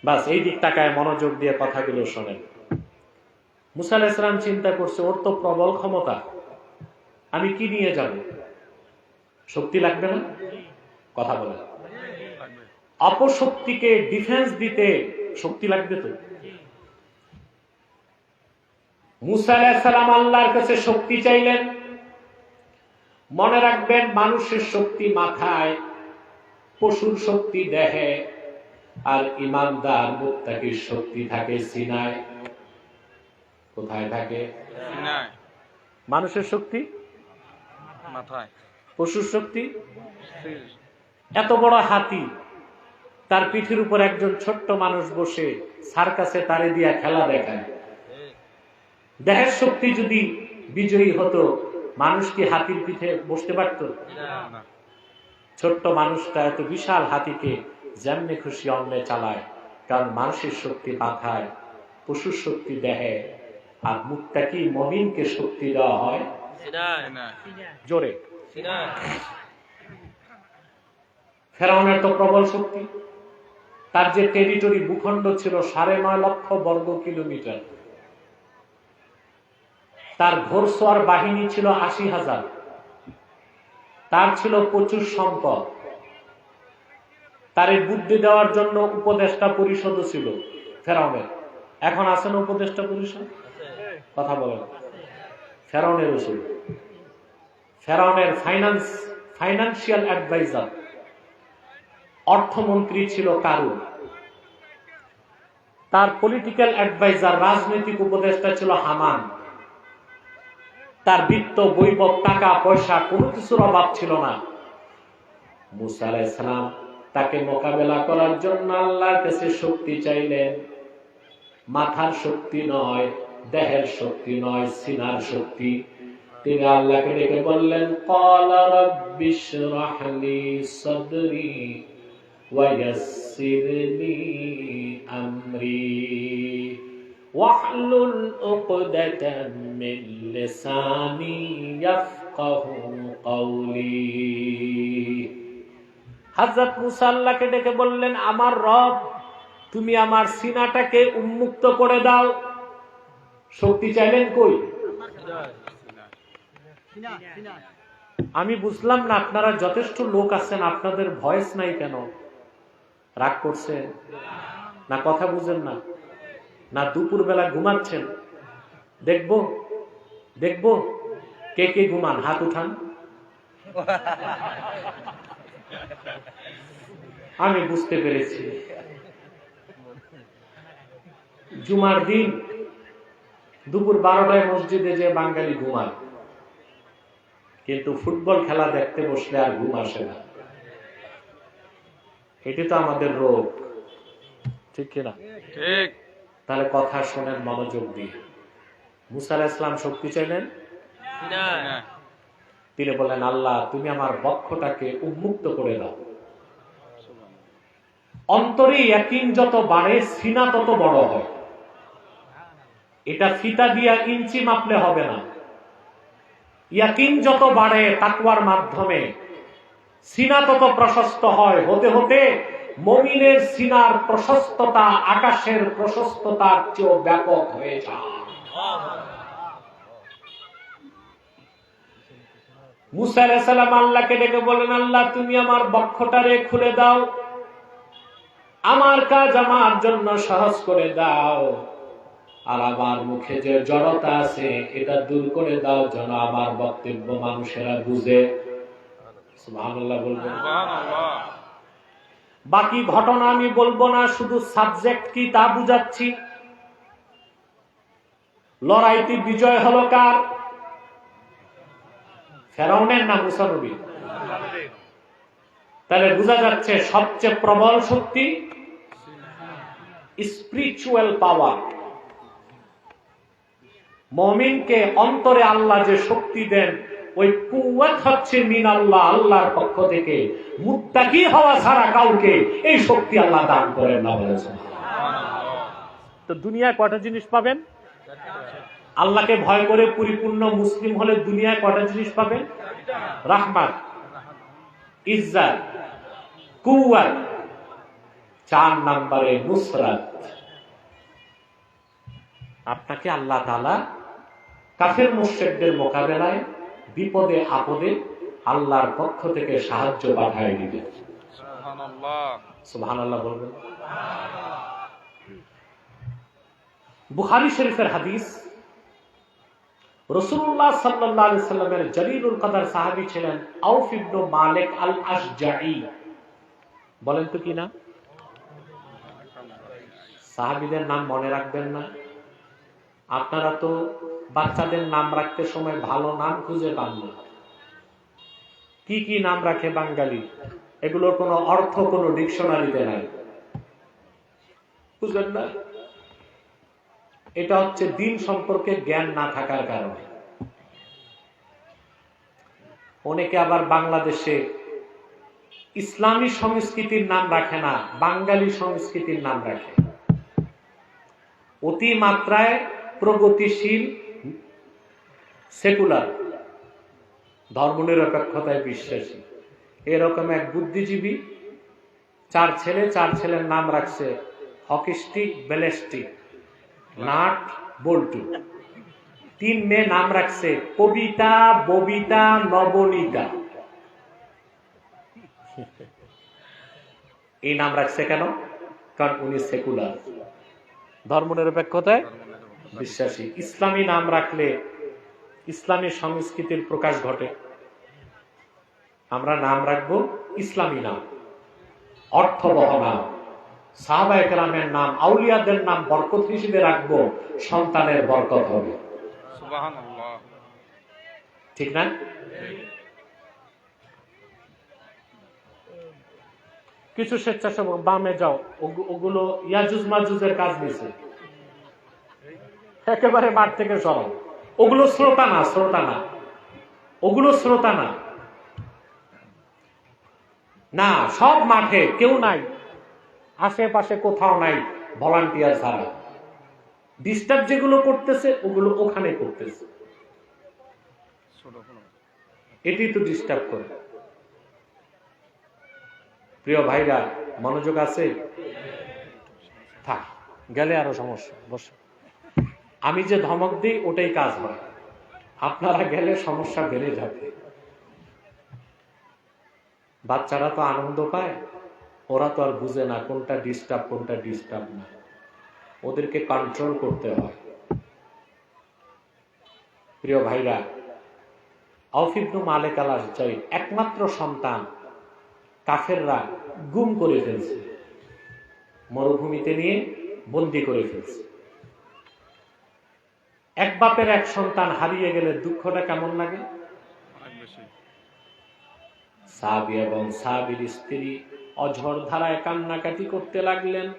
বাস এই দিক তাকায় মনোযোগ দিয়ে কথাগুলো শোনেন। মুসা আলাইহিস সালাম চিন্তা করছে, ওর তো প্রবল ক্ষমতা, আমি কি নিয়ে যাব? শক্তি লাগবে না? কথা বলে, অপশক্তিকে ডিফেন্স দিতে শক্তি লাগবে তো। মুসা আলাইহিস সালাম আল্লাহর কাছে শক্তি চাইলেন। মনে রাখবেন, মানুষের শক্তি মাথায়, পশুর শক্তি দেহে, আর ইমানদার মুত্তাকির শক্তি থাকে সিনায়। কোথায় থাকে? সিনায়। মানুষের শক্তি মাথায়, পশুর শক্তি। এত বড় হাতি, তার পিঠের উপর একজন ছোট্ট মানুষ বসে সার্কাসে তারে দিয়া খেলা দেখায়। দেহের শক্তি যদি বিজয়ী হতো, মানুষ কি হাতির পিঠে বসতে পারত? ছোট্ট মানুষটা এত বিশাল হাতিকে যেমনি খুশি অন্যে চালায়, কারণ মানুষের শক্তি মাথায়, পশুর শক্তি দেহে, আর মুত্তাকি মুমিনকে শক্তি দেওয়া হয় জোরে। ফেরাউনের তো প্রবল শক্তি, তার যে টেরিটরি, ভূখণ্ড ছিল 9.5 লক্ষ বর্গ কিলোমিটার। তার ঘোড়সওয়ার বাহিনী ছিল 80,000। তার ছিল প্রচুর সম্পদ। তার বুদ্ধি দেওয়ার জন্য উপদেষ্টা পরিষদও ছিল ফেরাউনের। এখন আছে না উপদেষ্টা পরিষদ? কথা বলেন। ফেরাউনেরও ছিল। ফেরাউনের ফাইন্যান্সিয়াল অ্যাডভাইজার, অর্থমন্ত্রী ছিল কারুন। তার পলিটিক্যাল অ্যাডভাইজার, রাজনৈতিক উপদেষ্টা ছিল হামান। তার বিত্ত, বৈভব, টাকা পয়সা কোনো কিছুর অভাব ছিল না। মুসা আলাইহিস সালাম তাকে মোকাবেলা করার জন্য আল্লাহর কাছে শক্তি চাইলেন। মাথার শক্তি নয়, দেহের শক্তি নয়, সিনার শক্তি। তিনি আল্লাহকে ডেকে বললেন, ক্বালা রাব্বিশরাহ লি সাদরি ওয়া ইয়াসসির লি আমরি ওয়াহলুল উকদাতাম মিন লিসানি ইয়াফকাহু কওলি। হযরত মুসা আল্লাহকে ডেকে বললেন, আমার রব, তুমি আমার সিনাটাকে উন্মুক্ত করে দাও। শক্তি চাইলেন কই? আমি বুঝলাম না, আপনারা যথেষ্ট লোক আছেন, আপনাদের ভয়েস নাই কেন? রাগ করছেন না? কথা বুঝেন না? না দুপুর বেলা ঘুমাচ্ছেন? দেখবো কে কে ঘুমান, হাত উঠান। আমি বুঝতে পেরেছি, জুমার দিন দুপুর 12টায় মসজিদে যে বাঙালি ঘুমায়, কিন্তু ফুটবল খেলা দেখতে বসলে আর ঘুম আসে না। এটি তো আমাদের রোগ, ঠিক কিনা? ঠিক। তাহলে কথা শোনেন মনোযোগ দিয়ে। মুসা আলাইহিস সালাম শক্তি চাইলেন, তিনি বললেন, আল্লাহ তুমি আমার বক্ষটাকে উন্মুক্ত করে দাও। অন্তরে ইয়াকিন যত বাড়ে সিনা তত বড় হয়। এটা ফিতা দিয়া ইঞ্চি মাপলে হবে না। ইয়াকিন যত বাড়ে তাকওয়ার মাধ্যমে সিনা তত প্রশস্ত হয়। হতে হতে মুমিনের সিনার প্রশস্ততা আকাশের প্রশস্ততার চেয়েও ব্যাপক হয়ে যায়। মুসা আলাইহিস সালাম আল্লাহকে ডেকে বলেন, আল্লাহ তুমি আমার বক্ষটারে খুলে দাও, আমার কাজ আমার জন্য সহজ করে দাও, আর আমার মুখে যে জড়তা আছে এটা দূর করে দাও, যেন আমার বক্তব্য মানুষেরা বুঝে। সুবহানাল্লাহ বলবেন। বাকি ঘটনা আমি বলবো না, শুধু সাবজেক্ট কি তা বুঝাচ্ছি। লড়াইতে বিজয় হলো কার? ফেরাউনের না মুসা নবী? তাহলে বোঝা যাচ্ছে সবচেয়ে প্রবল শক্তি স্পিরিচুয়াল পাওয়ার। মুমিনকে অন্তরে আল্লাহ যে শক্তি দেন ওই কুওয়াত হচ্ছে মিনাল্লাহ, আল্লাহর পক্ষ থেকে। মুত্তাকি হওয়া ছাড়া কাউকে এই শক্তি আল্লাহ দান করেন না। বলেছেন তো দুনিয়ায় কয়টা জিনিস পাবেন? আল্লাহকে ভয় করে পরিপূর্ণ মুসলিম হলে দুনিয়ায় কয়টা জিনিস পাবেন? রাহমাত, ইজ্জত, কুওয়াত, 4 নম্বরে নুসরাত। আপনাকে আল্লাহ তাআলা কাফের মুশরিকদের মোকাবেলায় বিপদে আপদে আল্লাহর পক্ষ থেকে সাহায্য পাঠিয়ে দিবেন। সুবহানাল্লাহ, সুবহানাল্লাহ বলবেন। বুখারী শরীফের হাদিস, রাসূলুল্লাহ সাল্লাল্লাহু আলাইহি সাল্লামের জলিলুল কদর সাহাবী ছিলেন আউফ ইবনে মালিক আল আশজাঈ। বলেন তো কি না? সাহাবীদের নাম মনে রাখবেন না? আপনারা তো বাচ্চাদের নাম রাখতে সময় ভালো নাম খুঁজে পান না। কি কি নাম রাখে বাঙালি, এগুলোর কোনো অর্থ কোনো ডিকশনারিতে নাই, বুঝলেন না? এটা হচ্ছে দিন সম্পর্কে জ্ঞান না থাকার কারণে। অনেকে আবার বাংলাদেশে ইসলামী সংস্কৃতির নাম রাখে না, বাঙালি সংস্কৃতির নাম রাখে। অতি মাত্রায় প্রগতিশীল, সেকুলার, ধর্মনিরপেক্ষতায় বিশ্বাসী এরকম এক বুদ্ধিজীবী 4 ছেলে, 4 ছেলের নাম রাখছে হকিস্টিক, ব্যালিস্টিক, নাট, বল্টু। 3 মেয়ে নাম রাখছে কবিতা, ববিতা, নবনীতা। এই নাম রাখছে কেন? কারণ উনি সেকুলার, ধর্মনিরপেক্ষতায় বিশ্বাসী। ইসলামী নাম রাখলে ইসলামী সংস্কৃতির প্রকাশ ঘটে। আমরা নাম রাখবো ইসলামী নাম, অর্থবহ নাম, সাহাবায়ে কেরামের নাম, আউলিয়াদের নাম বরকত হিসেবে রাখবো, সন্তানের বরকত হবে। সুবহানাল্লাহ, ঠিক না? কিছু স্বেচ্ছাসেবক বামে যাও, ওগুলো ইয়াজুজ মাজুজের কাজ নিছে, একেবারে মাঠ থেকে সরাও। ওগুলো শ্রোতা না, শ্রোতা না, ওগুলো শ্রোতা না। না, সব মাঠে কেউ নাই, আশেপাশে কোথাও নাই ভলান্টিয়ার ছাড়া। ডিস্টার্ব যেগুলো করতেছে ওগুলো ওখানে করতেছে, এটি তো ডিস্টার্ব করে। প্রিয় ভাইরা, মনোযোগ আছে? থাক, গেলে আরো সমস্যা। বস, আমি যে ধমক দিই ওটাই কাজ হয়, আপনারা গেলে সমস্যা বেড়ে যাবে। বাচ্চারা তো আনন্দ পায়, ওরা তো আর বুঝে না কোনটা ডিস্টার্ব কোনটা ডিস্টার্ব না, ওদেরকে কন্ট্রোল করতে হয়। প্রিয় ভাইরা, আউফ ইবনে মালিক আল আশজাঈ একমাত্র সন্তান কাফেররা গুম করে ফেলছে, মরুভূমিতে নিয়ে বন্দী করে ফেলছে। এক বাপের এক সন্তান হারিয়ে গেলে দুঃখটা কেমন লাগে? সাহাবী এবং সাহাবীর স্ত্রী অঝর ধারায় কান্নাকাটি করতে লাগলেন।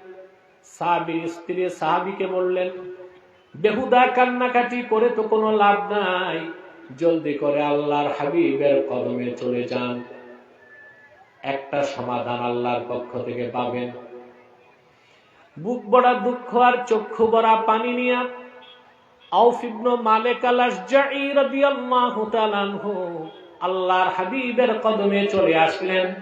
সাহাবীর স্ত্রী সাহাবীকে বললেন, বেহুদা কান্নাকাটি করে তো কোনো লাভ নাই, জলদি করে আল্লাহর হাবিবের কদমে চলে যান, একটা সমাধান আল্লাহর পক্ষ থেকে পাবেন। বুক ভরা দুঃখ আর চক্ষু ভরা পানি নিয়ে আউফ ইবনে মালিক আল-আশজাঈ রাদিয়াল্লাহু তাআলা আনহু আল্লাহর হাবিবের কদমে চলে আসলেন।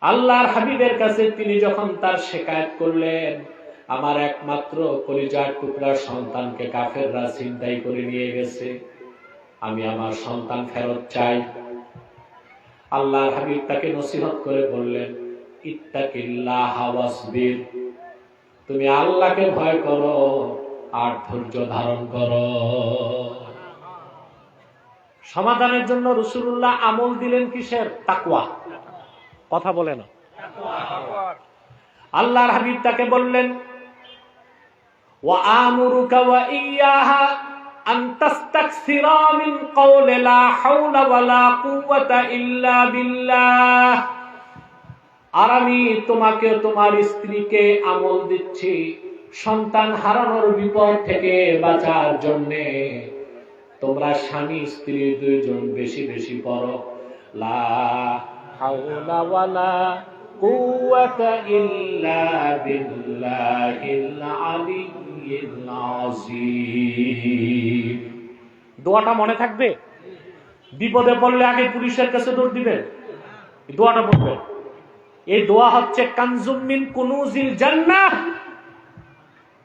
আল্লাহর হাবিবের কাছে তিনি যখন তার শিকায়ত করলেন, আমার একমাত্র কলিজার টুকরা সন্তানকে কাফেররা ছিনতাই করে নিয়ে গেছে, আমি আমার সন্তান ফেরত চাই। আল্লাহর হাবিব তাকে নসিহত করে বললেন, ইত্তাকিল্লাহ ওয়াসবির, তুমি আল্লাহকে ভয় করো আর ধৈর্য ধারণ করো। সমাধানের জন্য রাসূলুল্লাহ আমল দিলেন কিসের? তাকওয়া। কথা বলে না। আল্লাহর হাবিব তাকে বললেন, ওয়া আমুরুকা ওয়া ইয়াহা আন তাস্তাকসিরা মিন কওলি লা হাওলা ওয়ালা কুওয়াতা ইল্লা বিল্লাহ। আর আমি তোমাকে তোমার স্ত্রীকে আমল দিচ্ছি সন্তান হারানোর বিপদ থেকে বাঁচার জন্য তোমরা স্বামী স্ত্রী দুইজন বেশি বেশি পড়ো লা হাওলা ওয়ালা কুওয়াতা ইল্লা বিল্লাহিল আলিয়্যিল আযীম। দোয়াটা মনে থাকবে? বিপদে পড়লে আগে পুলিশের কাছে দৌড় দিবেন, দোয়াটা বলবেন। এই দোয়া হচ্ছে কানজুম মিন কুনুজিল জান্নাহ।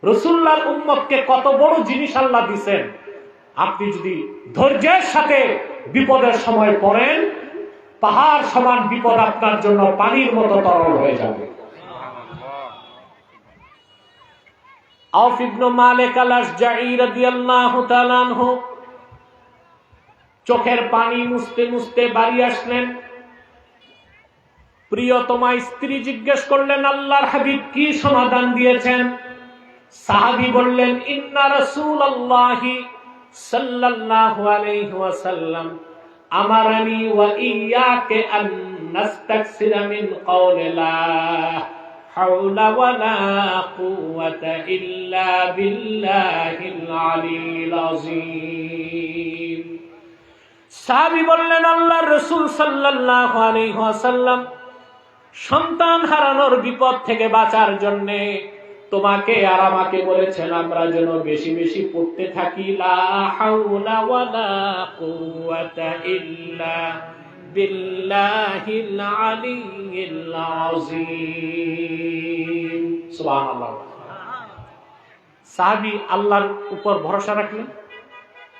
রাসূলুল্লাহর উম্মতকে কত বড় জিনিস আল্লাহ দিবেন, আপনি যদি ধৈর্যের সাথে বিপদের সময় পড়েন, পাহাড় সমান বিপদ আপনার জন্য পানির মতো তরল হয়ে যাবে। আউফ ইবনে মালিক আল-আশজাঈ রাদিয়াল্লাহু তাআলা আনহু চোখের পানি মুছতে মুছতে বাড়ি আসলেন। প্রিয়তমা স্ত্রী জিজ্ঞেস করলেন, আল্লাহর হাবিব কি সমাধান দিয়েছেন? সাহাবী বললেন, ইন্না রাসূলুল্লাহি সাল্লাল্লাহু আলাইহি ওয়াসাল্লাম আমারানি ওয়া ইয়াকে আন নাস্তাকসিরা মিন কওলি লা হাওলা ওয়ালা কুওয়াতা ইল্লা বিল্লাহিল আলিয়্যিল আযীম। সাহাবী বললেন, আল্লাহর রাসূল সাল্লাল্লাহু আলাইহি ওয়াসাল্লাম সন্তান হারানোর বিপদ থেকে বাঁচার জন্য তোমাকে আর আমাকে বলেছেন আমরা যেন বেশি বেশি পড়তে থাকি লা হাওলা ওয়ালা কুওয়াতা ইল্লা বিল্লাহিল আলিয়্যিল আযীম। সুবহানাল্লাহ। সাহাবী আল্লাহর উপর ভরসা রাখলেন,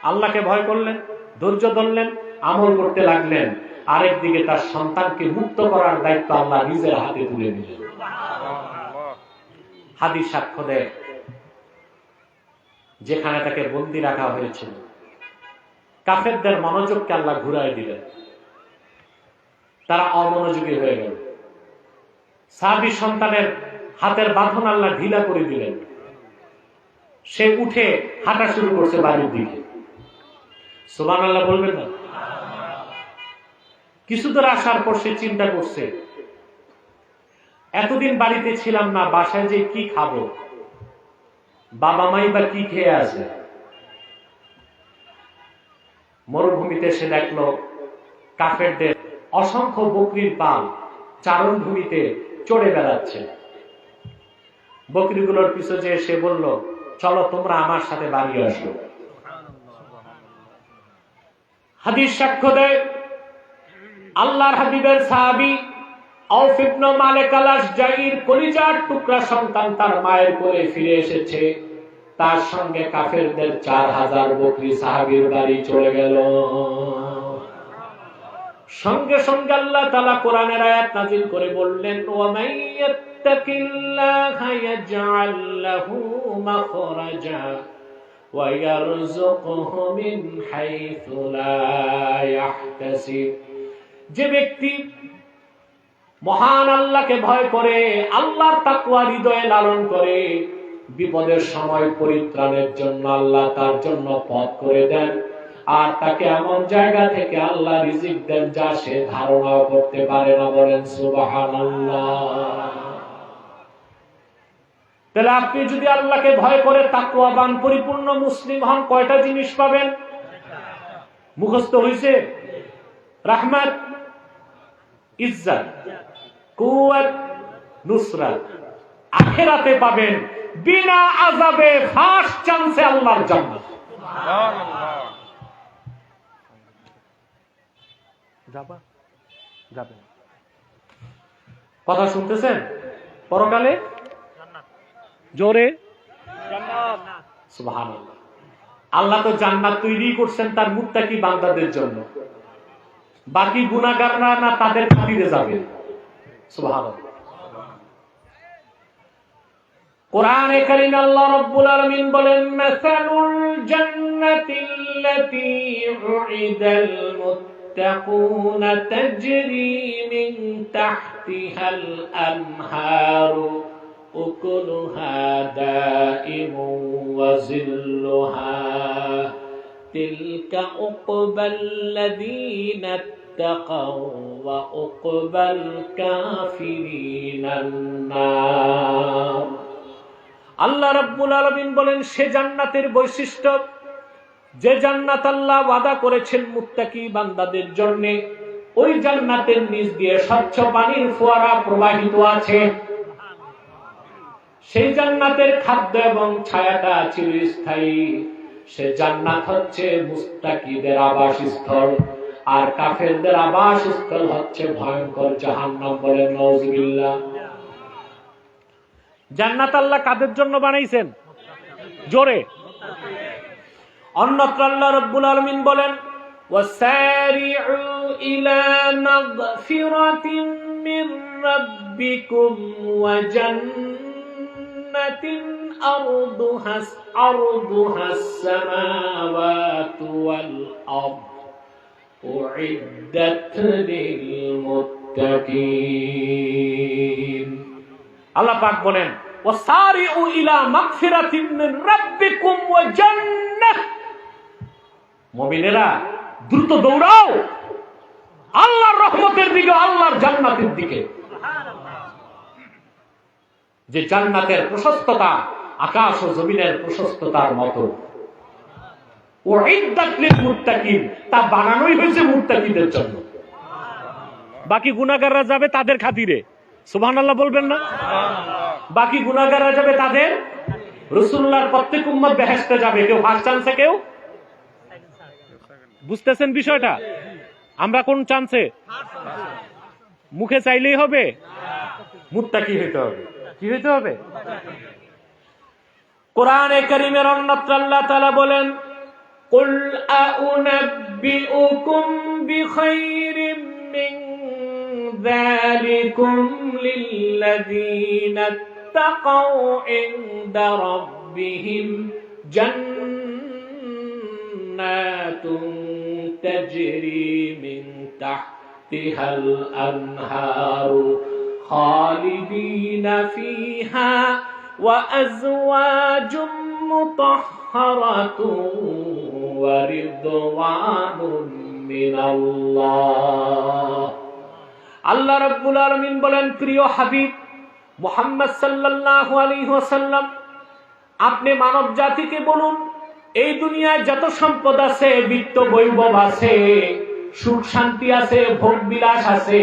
আল্লাহকে ভয় করলেন, ধৈর্য ধরলেন, আমল করতে লাগলেন। আরেকদিকে তার সন্তানকে মুক্ত করার দায়িত্ব আল্লাহ নিজের হাতে তুলে নিলেন। হাদিস সাক্ষ্য দেয়, যেখানে তাকে বন্দী রাখা হয়েছিল কাফেরদের মনোযোগকে আল্লাহ ঘুরাই দিলেন, তারা অমনোযোগী হয়ে গেল। সাহাবী সন্তানের হাতের বাঁধন আল্লাহ ঢিলা করে দিলেন, সে উঠে হাঁটা শুরু করছে বাড়ির দিকে। সুবহানাল্লাহ বলবেন না? কিছু দূর আসার পর সে চিন্তা করছে, এতদিন বাড়িতে ছিলাম না, বাসায় যে কি খাবো, বাবা মাই বা কি খেয়ে আছে। মরুভূমিতে সে দেখলো কাফেরদের অসংখ্য বকরির পাল চারণ ভূমিতে চড়ে বেড়াচ্ছে। বকরিগুলোর পিছনে যে সে বলল, চলো তোমরা আমার সাথে বাড়ি আসো। হাদিস সাক্ষ্য দেয়, আল্লাহর হাবিবের সাহাবী আউফ ইবনে মালিক আল-আশজাঈর কলিজার টুকরা সন্তান তার মায়ের কোলে ফিরে এসেছে। তার সঙ্গে কাফেরদের 4000 বকরি সাহাবীর বাড়ি চলে গেল। সঙ্গে সঙ্গে আল্লাহ তাআলা কোরআনের আয়াত নাযিল করে বললেন, ওয়া মাইয়াত্তাকিল্লাহা ইয়াজআল লাহু মাখরাজা ওয়া ইয়ারযুকহু মিন হাইথু লা ইয়াহতাসিব। যে ব্যক্তি মহান আল্লাহকে ভয় করে, আল্লাহর তাকওয়া হৃদয়ে লালন করে, বিপদের সময় পরিত্রাণের জন্য আল্লাহ তার জন্য পথ করে দেন, আর তাকে এমন জায়গা থেকে আল্লাহ রিজিক দেন যা সে ধারণাও করতে পারে না। বলেন সুবহানাল্লাহ। তাহলে আপনি যদি আল্লাহকে ভয় করে তাকওয়াবান পরিপূর্ণ মুসলিম হন, কয়টা জিনিস পাবেন? মুখস্থ হইছে? রাহমাত, ইজ্জত, কুওয়াত, নুসরাত। আখিরাতে পাবেন বিনা আযাবে ফার্স্ট চান্সে আল্লাহর জান্নাত। সুবহানাল্লাহ। যাবা যাবেন, কথা শুনতেছেন? পরকালে জোরে জান্নাত। সুবহানাল্লাহ। আল্লাহ তো জান্নাত তৈরি করছেন তার মুত্তাকি বান্দাদের জন্য, বাকি গুনাহগাররা না তাদের খাতিরে যাবে। সুবহানাল্লাহ। কোরআনে কারীমে আল্লাহ রাব্বুল আলামিন বলেন, মাসালুল জান্নাতিল্লাতী উইদাল মুত্তাকুনা তাজরি মিন তাহতিহাল আনহারু উকুলুহা দাইমুন ওয়া জিল্লুহা তিলকা উকবাল্লাযীনা ইত্তাকাও ওয়া উকবাল কাফিরিনান নার। আল্লাহ রাব্বুল আলামিন বলেন, সে জান্নাতের বৈশিষ্ট্য যে জান্নাত আল্লাহ ওয়াদা করেছেন মুত্তাকি বান্দাদের জন্য। ওই জান্নাতের নিচ দিয়ে স্বচ্ছ পানির ফোয়ারা প্রবাহিত আছে। সেই জান্নাতের খাদ্য এবং ছায়াটা চিরস্থায়ী। সে জান্নাত হচ্ছে মুত্তাকিদের আবাসস্থল, আর কাফেরদের আবাসস্থল হচ্ছে ভয়ঙ্কর জাহান্নাম। বলেন নাউযুবিল্লাহ। জান্নাত আল্লাহ কাদের জন্য বানাইছেন? জোরে। অন্যত্র আল্লাহ রাব্বুল আলামিন বলেন, ওয়াসারিউ ইলা মাগফিরাতিন মির রাব্বিকুম ওয়া জান্নাতিন আরদুহাস সামাওয়াতু ওয়াল আরদ উইদ্দাত লিল মুত্তাকিন। আল্লাহ পাক বলেন, ওয়াসারিউ ইলা মাগফিরাতিন মির রাব্বিকুম ওয়া জান্নাহ। মুমিনেরা দ্রুত দৌড়াও আল্লাহর রহমতের দিকে, আল্লাহর জান্নাতের দিকে। যে জান্নাতের প্রশস্ততা আকাশ ও জমিনের প্রশস্ততার মতো। উইদ্দাত লিল মুত্তাকিন, তা বানানোই হয়েছে মুত্তাকিদের জন্য। বাকি গুনাহগাররা যাবে তাদের খাতিরে। সুবহানাল্লাহ বলবেন না? বাকি গুনাহগাররা যাবে তাদের, রাসূলুল্লাহর প্রত্যেক উম্মত বেহেশতে যাবে। কেউ ফার্স্ট চান্সে, কেউ বুঝতেছেন বিষয়টা? আমরা কোন চান্সে? মুখে চাইলেই হবে? মুত্তাকি হইতে হবে। কি হইতে হবে? কোরআনে কারীমের অন্যত্র আল্লাহ তাআলা বলেন, কুল আউনাব্বিউকুম বিখাইরিম মিন যালিকুম লিল্লাযীনা ইত্তাকাউ ইনদা রাব্বিহিম জান্নাতুন তাজরি মিন তাহতিহাল আনহারু খালিদিনা ফিহা ওয়া আজওয়াজুম মুতাহহারাতুন ওয়া রিদওয়ানুম মিনাল্লাহ। আল্লাহ রাব্বুল আলামিন বলেন, প্রিয় হাবিব মুহাম্মদ সাল্লাল্লাহু আলাইহি ওয়াসাল্লাম, আপনি মানব জাতিকে বলুন, এই দুনিয়ায় যত সম্পদ আছে, বিত্ত বৈভব আছে, সুখ শান্তি আছে, ভোগ বিলাস আছে,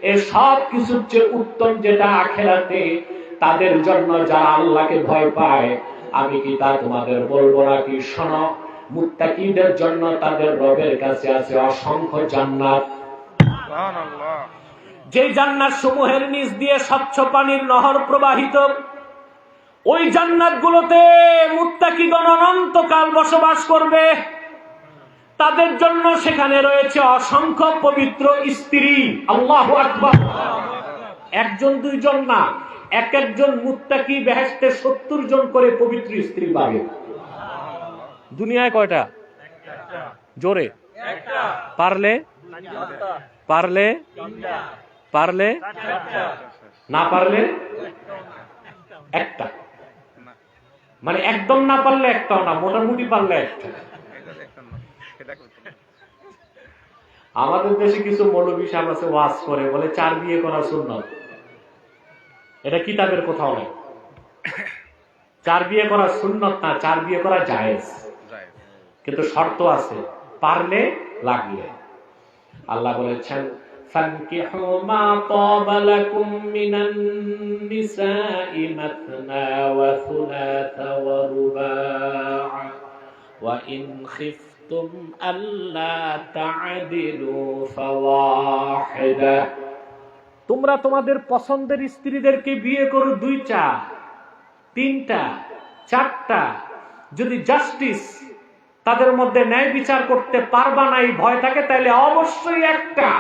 এই সব কিছুর চেয়ে উত্তম যেটা আখিরাতে, তাদের জন্য যারা আল্লাহকে ভয় পায়, আমি কি তা তোমাদের বলবো নাকি? শোনো, মুত্তাকিদের জন্য তাদের রবের কাছে আছে অসংখ্য জান্নাত। সুবহানাল্লাহ। যে জান্নাত সমূহের নিচ দিয়ে স্বচ্ছ পানির নহর প্রবাহিত, ওই জান্নাতগুলোতে মুত্তাকিগণ অনন্তকাল বসবাস করবে। তাদের জন্য সেখানে রয়েছে অসংখ্য পবিত্র স্ত্রী। আল্লাহু আকবার। একজন দুইজন না, এক একজন মুত্তাকি বেহেশতে 70 জন করে পবিত্র স্ত্রী পাবে। দুনিয়ায় কয়টা? জোরে পারলে পারলে পারলে না পারলে একটা। মানে একদম না পারলে একটাও না, মোটামুটি পারলে একটা। আমাদের দেশে কিছু মৌলবী সাহেব আছে, ওয়াজ করে বলে 4 বিয়ে করা সুন্নাত। এটা কিতাবের কোথাও নেই। 4 বিয়ে করা সুন্নাত না, 4 বিয়ে করা জায়েজ, কিন্তু শর্ত আছে, পারলে লাগলে। আল্লাহ বলেছেন ফানকিহু মা তাবা লাকুম মিনান নিসাই মাথনা ওয়া সুলাসা ওয়া রুবা' ওয়া ইন খিফতুম আল্লা তা'দিলু ফাওয়াহিদা। তোমরা তোমাদের পছন্দের স্ত্রীদেরকে বিয়ে করো 2টা, 3টা, 4টা। যদি জাস্টিস তাদের মধ্যে ন্যায় বিচার করতে পারবা না এই ভয় থাকে, তাহলে অবশ্যই একটা।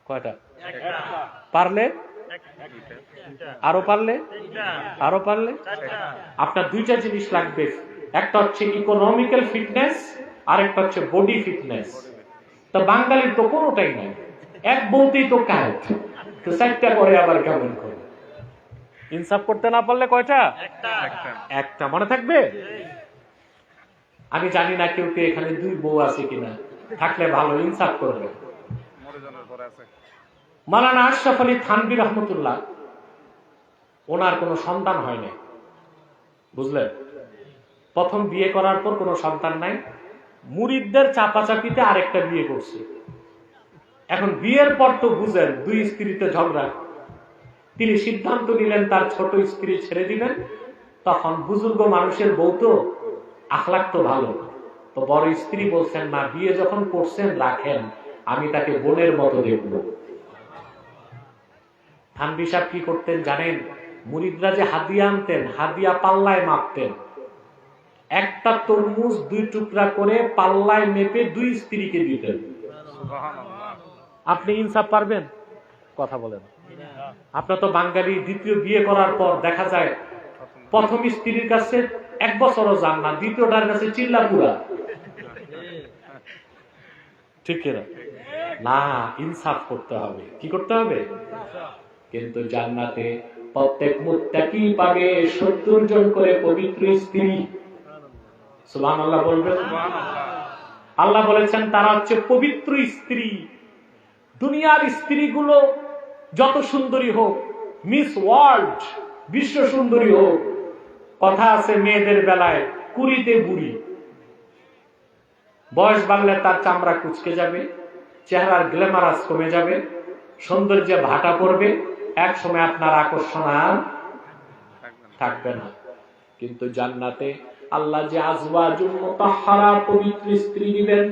কয়টা? পারলে আরো, পারলে আরো, পারলে আপনার 2টা জিনিস লাগবে। একটা হচ্ছে ইকোনমিক্যাল ফিটনেস, আর একটা হচ্ছে বডি ফিটনেস। তো বাঙালির তো কোনোটাই নাই, এক বলতেই তো কাজ, তো 4টা করে আবার কেমন করে? ইনসাফ করতে না পারলে কয়টা? একটা। মনে থাকবে? আমি জানি না কেউ কে এখানে 2 বউ আছে কিনা, থাকলে ভালো, ইনসাফ করবে। মাওলানা আশরাফ আলী থানভী রহমতুল্লাহ, ওনার কোনো সন্তান হয় নাই, বুঝলেন? প্রথম বিয়ে করার পর কোনো সন্তান নাই, মুরিদদের চাপাচাপিতে আরেকটা বিয়ে করছে। এখন বিয়ের পর তো বুঝেন 2 স্ত্রীতে ঝগড়া। তিনি সিদ্ধান্ত নিলেন তার ছোট স্ত্রী ছেড়ে দিবেন। তখন বুজুর্গ মানুষের বউ তো, আখলাক তো ভালো, তো বড় স্ত্রী বলছেন না, বিয়ে যখন করছেন রাখেন, আমি তাকে বোনের মতো দেখব। থানভী সাহেব কি করতেন জানেন? মুরিদরা যে হাদিয়া আনতেন, হাদিয়া পাল্লায় মাপতেন। একটা তরমুজ 2 টুকরা করে পাল্লায় মেপে 2 স্ত্রীকে দিতেন। আপনি ইনসাফ পারবেন? কথা বলেন। আপনার তো বাঙালি, দ্বিতীয় বিয়ে করার পর দেখা যায় প্রথম স্ত্রীর কাছে 1 বছরও যান না, দ্বিতীয়টার কাছে চিল্লাপুরা। ঠিক কিনা? না, ইনসাফ করতে হবে। কি করতে হবে? কিন্তু জান্নাতে প্রত্যেক মুত্তাকি পাবে 70 জন করে পবিত্র স্ত্রী। সুবহানাল্লাহ বলবেন? আল্লাহ বলেছেন তারা হচ্ছে পবিত্র স্ত্রী। দুনিয়ার স্ত্রীগুলো যত সুন্দরী হোক, মিস ওয়ার্ল্ড, বিশ্ব সুন্দরী হোক, কথা আছে মেয়েদের বেলায় 20তে বুড়ি। বয়স বাড়লে তার চামড়া কুচকে যাবে, চেহারার গ্ল্যামারাস কমে যাবে, সৌন্দর্যে ভাটা পড়বে, এক সময় আপনার আকর্ষণ আর থাকবে না। কিন্তু জান্নাতে আল্লাহ যে আজওয়াজুল মুতাহহারা, পবিত্র স্ত্রী দিবেন,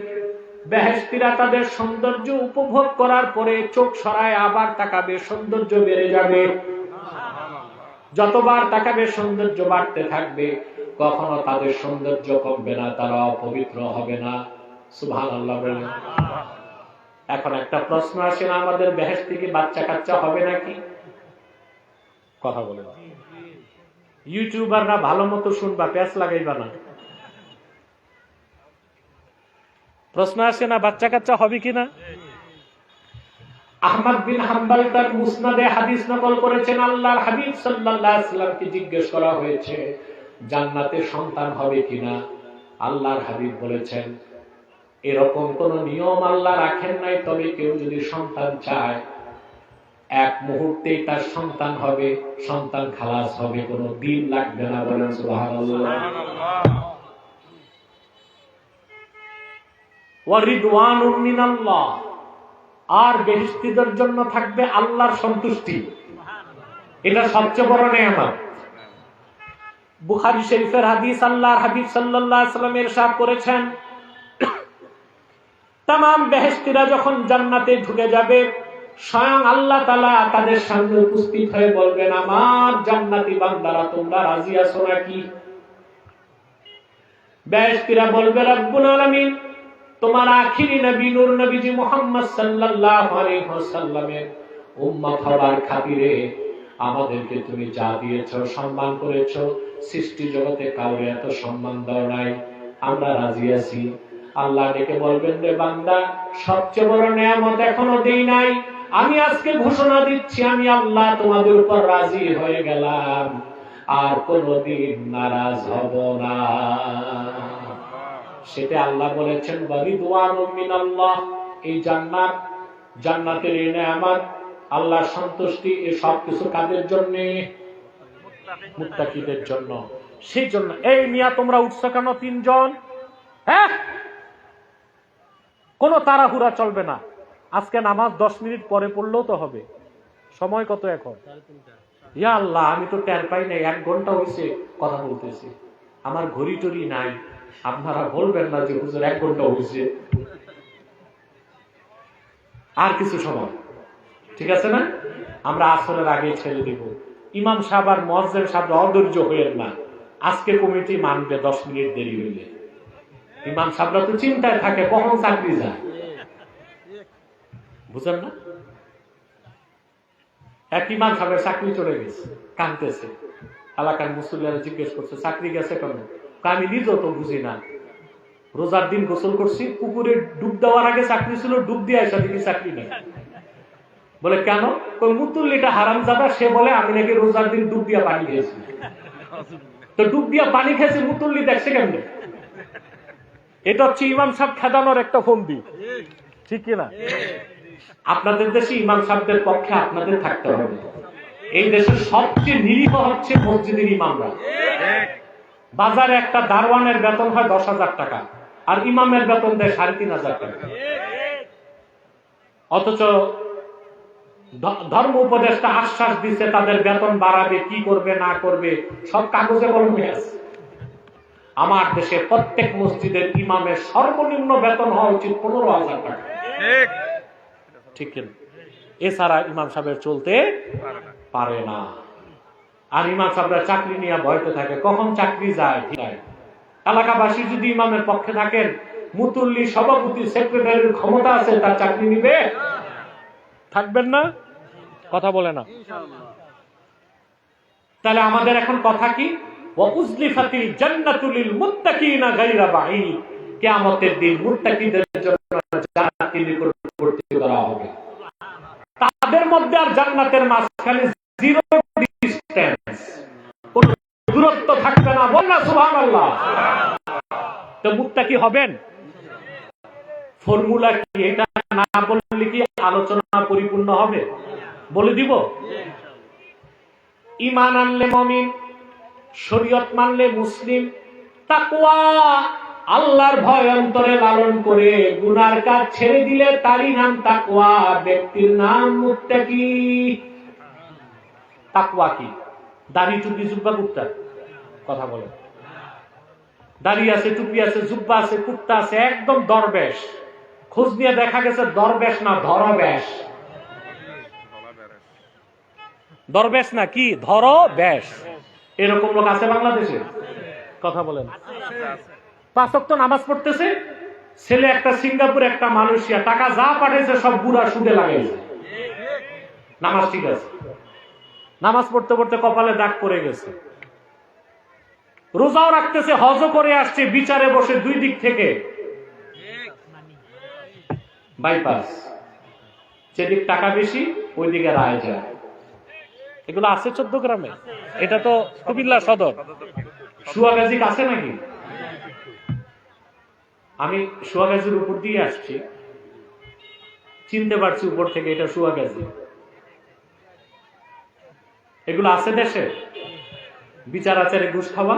বেহেশতীরা তাদের সৌন্দর্য উপভোগ করার পরে চোখ সরায় আবার তাকাবে, সৌন্দর্য বেড়ে যাবে। যতবার তাকাবে সৌন্দর্য বাড়তে থাকবে, কখনো তাদের সৌন্দর্য কমবে না, তারা অপবিত্র হবে না। সুবহানাল্লাহ বলেন। এখন একটা প্রশ্ন আসে না, আমাদের বেহেশতে কি বাচ্চা কাচ্চা হবে নাকি? কথা বলেন। ইউটিউবাররা ভালো মতো শুনবা, প্যাচ লাগাইবা না। প্রশ্ন আসে না, বাচ্চা কাচ্চা হবে কিনা? আহমদ বিন হাম্বল তার মুসনাদে হাদিস নকল করেছেন, আল্লাহর হাবিব সাল্লাল্লাহু আলাইহি ওয়াসাল্লামকে জিজ্ঞেস করা হয়েছে জান্নাতে সন্তান হবে কিনা। আল্লাহর হাবিব বলেছেন এরকম কোন নিয়ম আল্লাহ রাখেন নাই, তবে কেউ যদি সন্তান চায় 1 মুহূর্তেই তার সন্তান হবে, সন্তান খালাস হবে, কোনো দিন লাগবে না। বলেন সুবহানাল্লাহ। ওয়া রিদওয়ানুম মিনাল্লাহ, আর বেহেশতীদের জন্য থাকবে আল্লাহর সন্তুষ্টি। এটা সবচেয়ে বড় নেয়ামত। বুখারী শরীফের হাদিস, আল্লাহর হাবিব সাল্লাল্লাহু আলাইহি ওয়াসাল্লাম ইরশাদ করেছেন तमाम বেহেশতীরা যখন জান্নাতে ঢুকে যাবে, স্বয়ং আল্লাহ তাআলা তাদের সামনে উপস্থিত হয়ে বলবেন, আমার জান্নাতি বান্দারা তোমরা রাজি আছো নাকি? বেহেশতীরা বলবে, রব্বুল আলামিন, তোমার আখিরি নবী নূর নবীজি মুহাম্মদ সাল্লাল্লাহু আলাইহি ওয়াসাল্লামের উম্মত হওয়ার খাতিরে আমাদেরকে তুমি যা দিয়েছো, সম্মান করেছো, সৃষ্টি জগতে কাউরে এত সম্মান দাও নাই, আমরা রাজি আছি। আল্লাহ ডেকে বলবেন, রে বান্দা, সবচেয়ে বড় নিয়ামত এখনো দেই নাই, আমি আজকে ঘোষণা দিচ্ছি, আমি আল্লাহ তোমাদের উপর রাজি হয়ে গেলাম। আর কোনদিন নারাজ হব না। সেটা আল্লাহ বলেছেন ওয়ারিদওয়ানুম মিনাল্লাহ, এই জান্নাত, জান্নাতের এই নেয়ামত, আল্লাহর সন্তুষ্টি, এই সব কিছু কাদের জন্য? মুত্তাকিদের জন্য। সেই জন্য এই মিয়া তোমরা উঠছো কেন তিনজন? হ্যাঁ, কোনো তাড়াহুড়া চলবে না। আজকে নামাজ 10 মিনিট পরে পড়লেও তো হবে। সময় কত এখন? ইয়া আল্লাহ, আমি তো টের পাই নাই, 1 ঘন্টা হয়েছে কথা বলতেছি, আমার ঘড়ি টড়ি নাই। আপনারা বলবেন না যে হুজুর 1 ঘন্টা হয়েছে, আর কিছু সময়, ঠিক আছে না? আমরা আসরের আগে ছেড়ে দিব। ইমাম সাহেব আর মুয়াজ্জিন সাহেব অধৈর্য হইেন না, আজকে কমিটি মানবে 10 মিনিট দেরি হইলে। ইমাম সাহেবরা তো চিন্তায় থাকে কখন চাকরি যায়, বুঝেন না? এক ইমাম সাহেবের চাকরি চলে গেছে, কাঁদতেছে। এলাকার মুসল্লিরা জিজ্ঞেস করছে চাকরি গেছে কেন? আমি নিজেও তো বুঝি না, রোজার দিন গোসল করছি, পুকুরে ডুব দেওয়ার আগে চাকরি ছিল, ডুব দিয়ে আসা দেখি চাকরি নেই। বলে কেন? ওই মুতুল্লিটা হারামজাদা, সে বলে আমি নাকি রোজার দিন ডুব দিয়া পানি খেয়েছি। তো ডুব দিয়া পানি খেয়েছি, মুতুল্লি দেখছে কেমনে? এটা হচ্ছে ইমাম সাহেব খেদানোর একটা ফন্দি, ঠিক কিনা? আপনাদের দেশে ইমাম সাহেবদের পক্ষে আপনাদের থাকতে হবে। এই দেশের সবচেয়ে নিরীহ হচ্ছে মসজিদের ইমামরা। বাজারে একটা দারওয়ানের বেতন হয় 10,000 টাকা, আর ইমামের বেতন দেয় 3,500 টাকা। অথচ ধর্ম উপদেষ্টা আশ্বাস দিচ্ছে তাদের বেতন বাড়াবে, কি করবে না করবে সব কাগজে কলমে আছে। আমার দেশে প্রত্যেক মসজিদের ইমামের সর্বনিম্ন বেতন হওয়া উচিত 15,000 টাকা, ঠিক কিনা? এছাড়া ইমাম সাহেবের চলতে পারে না। আর ইমাম সাহেবরা চাকরি নিয়ে ভয়তে থাকে, কখন চাকরি যায়। এলাকাবাসী যদি ইমামের পক্ষে থাকেন, মুতুল্লি, সভাপতি, সেক্রেটারির ক্ষমতা আছে, তার চাকরি নিবে? থাকবেন না? কথা বলে না। তাহলে আমাদের এখন কথা কি? ওয়াউজলিফাতিল জান্নাতু লিল মুত্তাকিনা গায়রা বাঈদ, কিয়ামতের দিন মুত্তাকিদের জন্য জান্নাত নিকটবর্তী করা হবে। তাদের মধ্যে আর জান্নাতের মাঝখানে জিরো ডিসটেন্স, কোন দূরত্ব থাকবে না। বল না সুবহানাল্লাহ। তো মুত্তাকি হবেন, ফর্মুলা কি? এটা না বললে কি আলোচনা পরিপূর্ণ হবে? বলে দিব। ঈমান আনলে মুমিন, শরীয়ত মানলে মুসলিম, তাকওয়া, আল্লাহর ভয় অন্তরে লালন করে গুনার কাজ ছেড়ে দিলে তারই নাম তাকওয়া, ব্যক্তির নাম মুত্তাকি। তাকওয়া কি? দাড়ি, টুপি, জুব্বা, কুর্তা? কথা বলে। দাড়ি আছে, টুপি আছে, জুব্বা আছে, কুর্তা আছে, একদম দরবেশ। খোঁজ নিয়ে দেখা গেছে দরবেশ না ধরবেশ। দরবেশ না কি ধরবেশ, এরকম লোক আছে বাংলাদেশে? কথা বলেন। 5 ওয়াক্ত নামাজ পড়তেছে, ছেলে একটা সিঙ্গাপুর, একটা মালয়েশিয়া, টাকা যা পাঠাইছে সব বুড়া সুদে লাগাইছে। নামাজ ঠিক আছে, নামাজ পড়তে পড়তে কপালে দাগ পড়ে গেছে। রোজাও রাখতেছে, হজও করে আসছে, বিচারে বসে 2 দিক থেকে বাইপাস, যেদিক টাকা বেশি ওই দিকে রায় যায়। এগুলো আছে 14 গ্রামে। এটা তো কুমিল্লা সদর। সুয়াগাজী আছে নাকি? আমি সুয়াগাজীর উপর দিয়ে আসছি, চিনতে পারছি উপর থেকে এটা সুয়াগাজী। এগুলো আছে দেশে? বিচার আচারে ঘুষ খাওয়া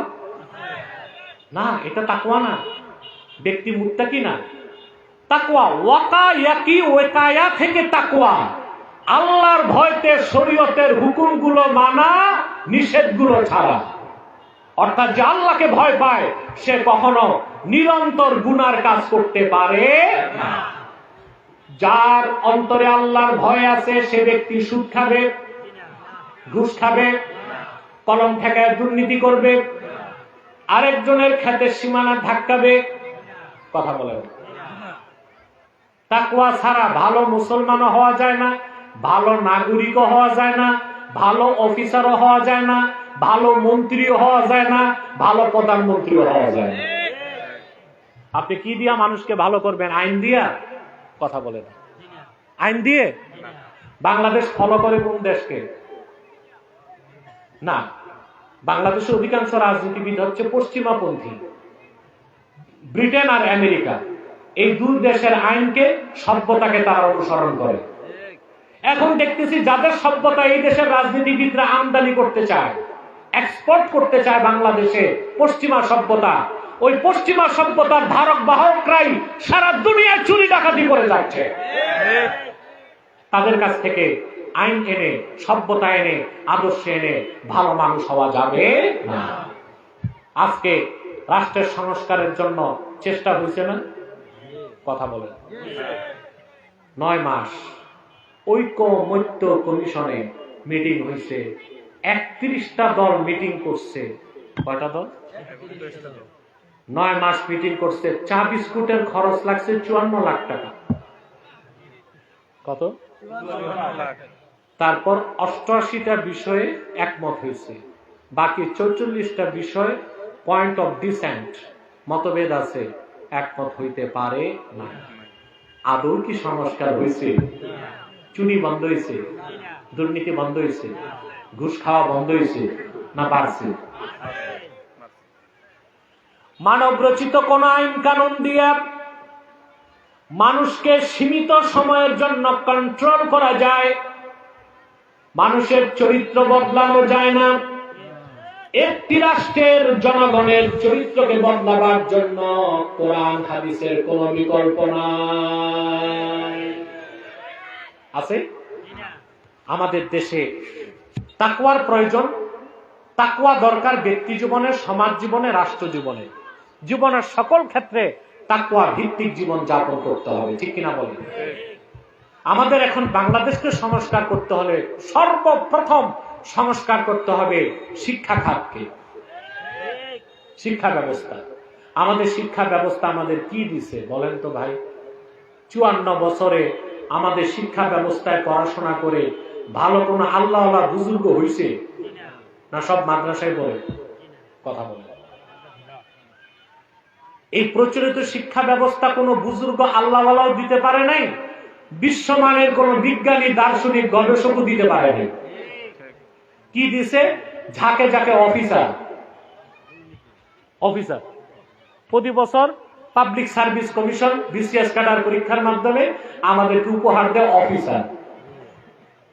না, এটা তাকওয়া না, ব্যক্তি মুত্তাকি না। তাকওয়া ওয়াকায়াকি, ওয়াকায়া থেকে তাকওয়া, আল্লাহর ভয়তে শরীয়তের হুকুমগুলো মানা, নিষেধগুলো ছাড়া। অর্থাৎ যে আল্লাহকে ভয় পায় সে কখনো নিরন্তর গুনার কাজ করতে পারে না। যার অন্তরে আল্লাহর ভয় আছে সে ব্যক্তি সুদ খাবে, ঘুষ খাবে, কলম ঠেকায় দুর্নীতি করবে, আরেকজনের ক্ষেতের সীমানা ধাক্কাবে। কথা বলে। তাকওয়া ছাড়া ভালো মুসলমানও হওয়া যায় না, ভালো নাগরিকও হওয়া যায় না, ভালো অফিসারও হওয়া যায় না, ভালো মন্ত্রীও হওয়া যায় না, ভালো প্রধানমন্ত্রীও হওয়া যায় না। আপনি কি দিয়া মানুষকে ভালো করবেন? আইন দিয়া? কথা বলে না। আইন দিয়ে? বাংলাদেশ ফলো করে কোন দেশকে? না, বাংলাদেশের অধিকাংশ রাজনীতিবিদ হচ্ছে পশ্চিমাপন্থী। ব্রিটেন আর আমেরিকা এই দুই দেশের আইনকে, সভ্যতাকে তারা অনুসরণ করে। এখন দেখতেছি যাদের সভ্যতা এই দেশের রাজনীতিবিদরা আমদানি করতে চায়, এক্সপোর্ট করতে চায় বাংলাদেশে, পশ্চিমা সভ্যতা, ওই পশ্চিমা সভ্যতার ধারক বাহকরাই সারা দুনিয়ার চুরি ডাকাতি করে যাচ্ছে। তাদের কাছ থেকে আইন এনে, সভ্যতা এনে, আদর্শ এনে ভালো মানুষ হওয়া যাবে না। আজকে রাষ্ট্রের সংস্কারের জন্য চেষ্টা হয়েছে না? কথা বলেন। 9 মাস ঐকমত্য কমিশনে মিটিং হয়েছে, 31টা দল মিটিং করছে। কয়টা দল? 9 মাস মিটিং করছে। চা বিস্কুটের খরচ লাগছে 54 লাখ টাকা। কত? তারপর 88টা বিষয়ে একমত হয়েছে, বাকি 44টা বিষয় পয়েন্ট অফ ডিসেন্ট, মতভেদ আছে, একমত হইতে পারে না। আদৌ কি সংস্কার হয়েছে? চুরি বন্ধ হয়েছে? দুর্নীতি বন্ধ হয়েছে? ঘুষ খাওয়া বন্ধ হয়েছে না বাড়ছে? মানব রচিত কোন আইন কানুন দিয়ে মানুষকে সীমিত সময়ের জন্য কন্ট্রোল করা যায়, মানুষের চরিত্র বদলানো যায় না। একটি রাষ্ট্রের জনগণের চরিত্রকে বদলাবার জন্য কোরআন হাদিসের কোন বিকল্প নাই। আছে? আমাদের দেশে তাকওয়ার প্রয়োজন। তাকওয়া দরকার ব্যক্তি জীবনে, সমাজ জীবনে, রাষ্ট্র জীবনে, জীবনের সকল ক্ষেত্রে তাকওয়া ভিত্তিক জীবন যাপন করতে হবে। ঠিক কিনা বলেন? আমাদের এখন বাংলাদেশকে সংস্কার করতে হলে সর্বপ্রথম সংস্কার করতে হবে শিক্ষা খাতকে, শিক্ষা ব্যবস্থা। আমাদের শিক্ষা ব্যবস্থা আমাদের কি দিছে বলেন তো ভাই? 54 বছরে আমাদের শিক্ষা ব্যবস্থায় পড়াশোনা করে ভালো কোন আল্লাহওয়ালা বুজুর্গ হইছে না? সব মাদ্রাসায় পড়ে। কথা বলে। এই প্রচলিত শিক্ষা ব্যবস্থা কোন বুজুর্গ আল্লাহওয়ালাও দিতে পারে নাই, বিশ্বমানের কোন বিজ্ঞানী, দার্শনিক, গবেষকও দিতে পারে নাই। কি দিছে? ঝাঁকে ঝাঁকে অফিসার। অফিসার প্রতি বছর public service commission BCS cadre পরীক্ষার মাধ্যমে আমাদেরকে উপহার দেয় অফিসার,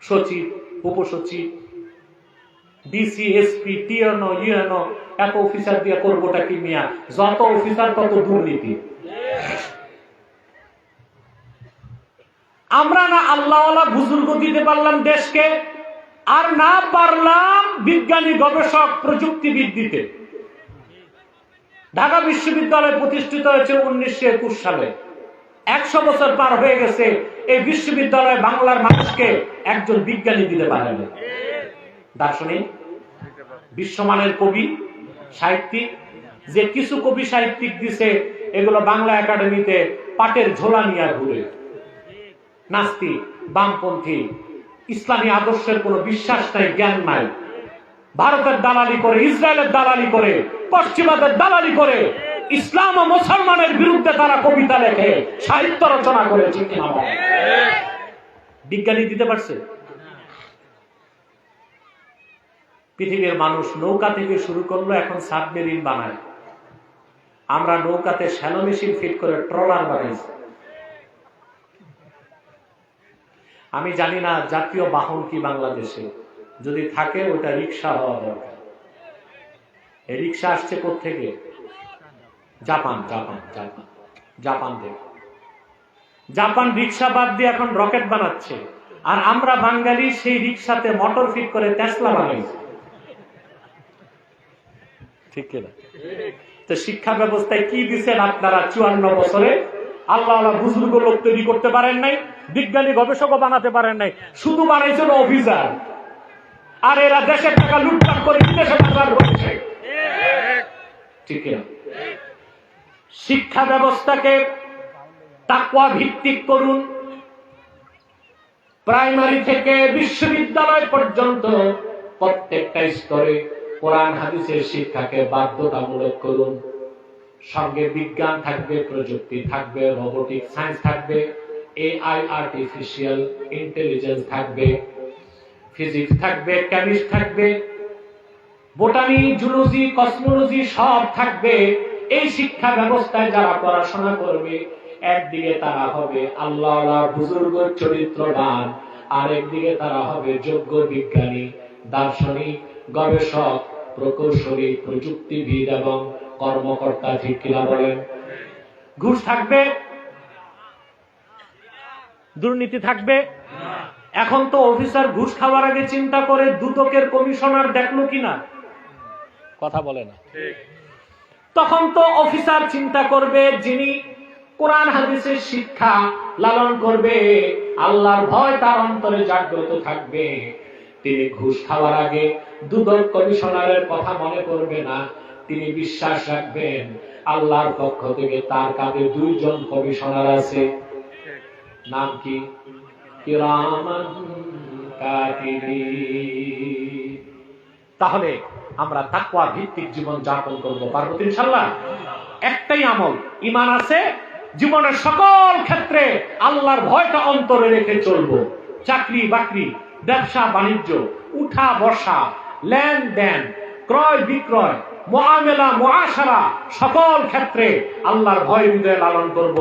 সচিব, উপসচিব, ডিসি, এসপি, টিএনও, ইউএনও। এত অফিসার দিয়ে করবোটা কি মিয়া? যত অফিসার তত দুর্নীতি। আমরা না আল্লাহওয়ালা বুজুর্গ দিতে পারলাম দেশকে, আর না পারলাম বিজ্ঞানী, গবেষক, প্রযুক্তিবিদ দিতে। ঢাকা বিশ্ববিদ্যালয় প্রতিষ্ঠিত হয়েছে 1921 সালে। 100 বছর পার হয়ে গেছে, এই বিশ্ববিদ্যালয়ে বাংলার মানুষকে একজন বিজ্ঞানী দিতে পারে না, দার্শনিক, বিশ্বমানের কবি, সাহিত্যিক। যে কিছু কবি সাহিত্যিক দিছে, এগুলো বাংলা একাডেমিতে পাটের ঝোলা নিয়ে ঘুরে। নাস্তিক, বামপন্থী, ইসলামী আদর্শের কোন বিশ্বাস নাই, জ্ঞান নাই। ভারতের দালালি করে, ইসরায়েলের দালালি করে, পশ্চিমাদের দালালি করে, ইসলাম ও মুসলমানের বিরুদ্ধে তারা কবিতা লেখে, সাহিত্য রচনা করে। ঠিক কিনা? বিজ্ঞানী দিতে পারছে? পৃথিবীর মানুষ নৌকা থেকে শুরু করলো, এখন সাবমেরিন বানায়। আমরা নৌকাতে শ্যালো মেশিন ফিট করে ট্রলার বানাইছি। আমি জানি না জাতীয় বাহন কি বাংলাদেশে, যদি থাকে ওটা রিক্সা হওয়া দরকার। এই রিক্সা আসছে কোত্থেকে? জাপান। জাপান জাপান জাপান থেকে। জাপান রিক্সা বাদ দিয়ে এখন রকেট বানাচ্ছে, আর আমরা বাঙালি সেই রিক্সাতে মোটর ফিট করে টেসলা বানাইছি। ঠিক কিনা? তো শিক্ষা ব্যবস্থায় কি দিচ্ছেন আপনারা? 54 বছরে আল্লাহওয়ালা বুজুর্গ লোক তৈরি করতে পারেন নাই, বিজ্ঞানী, গবেষকও বানাতে পারেন নাই, শুধু বানাইছিল অফিসার। আর এরা দেশের টাকা লুটপাট করে বিদেশে পাচার করছে। ঠিক কিনা? শিক্ষা ব্যবস্থাকে তাকওয়া ভিত্তিক করুন। প্রাইমারি থেকে বিশ্ববিদ্যালয় পর্যন্ত প্রত্যেকটা স্তরে কোরআন হাদিসের শিক্ষাকে বাধ্যতামূলক করুন। সঙ্গে বিজ্ঞান থাকবে, প্রযুক্তি থাকবে, রোবোটিক সায়েন্স থাকবে, এআই, আর্টিফিশিয়াল ইন্টেলিজেন্স থাকবে, ফিজিক্স থাকবে, কেমিস্ট্রি থাকবে, বোটানি, জুলজি, কসমোলজি সব থাকবে। এই শিক্ষা ব্যবস্থায় যারা পড়াশোনা করবে, একদিকে তারা হবে আল্লাহওয়ালা বুজুর্গ চরিত্রবান, আর একদিকে তারা হবে যোগ্য বিজ্ঞানী, দার্শনিক, গবেষক, প্রকৌশলী, প্রযুক্তিবিদ এবং কর্মকর্তা। ঠিক কিনা বলেন? ঘুষ থাকবে, দুর্নীতি থাকবে। এখন তো অফিসার ঘুষ খাওয়ার আগে চিন্তা করে দুদকের কমিশনার দেখলো কিনা, কথা বলে না। তখন তো অফিসার চিন্তা করবে যিনি কোরআন হাদিসের শিক্ষা লালন করবে, আল্লাহর ভয় তার অন্তরে জাগ্রত থাকবে, তিনি ঘুষ খাওয়ার আগে দুদক কমিশনারের কথা মনে করবে না। তিনি বিশ্বাস রাখবেন আল্লাহর পক্ষ থেকে তার কাছে দুইজন কমিশনার আছে। নাম কি? কিরামান কাতিবিন। তাহলে আমরা তাকওয়া ভিত্তিক জীবন যাপন করবো, পারবো ইনশাআল্লাহ। একটাই আমল, ঈমান আছে, জীবনের সকল ক্ষেত্রে আল্লাহর ভয়টা অন্তরে রেখে চলবো। চাকরি বাকরি, ব্যবসা বাণিজ্য, উঠা বসা, লেনদেন, ক্রয় বিক্রয়, মুআমেলা মুআশারা, সকল ক্ষেত্রে আল্লাহর ভয় হৃদয়ে লালন করব।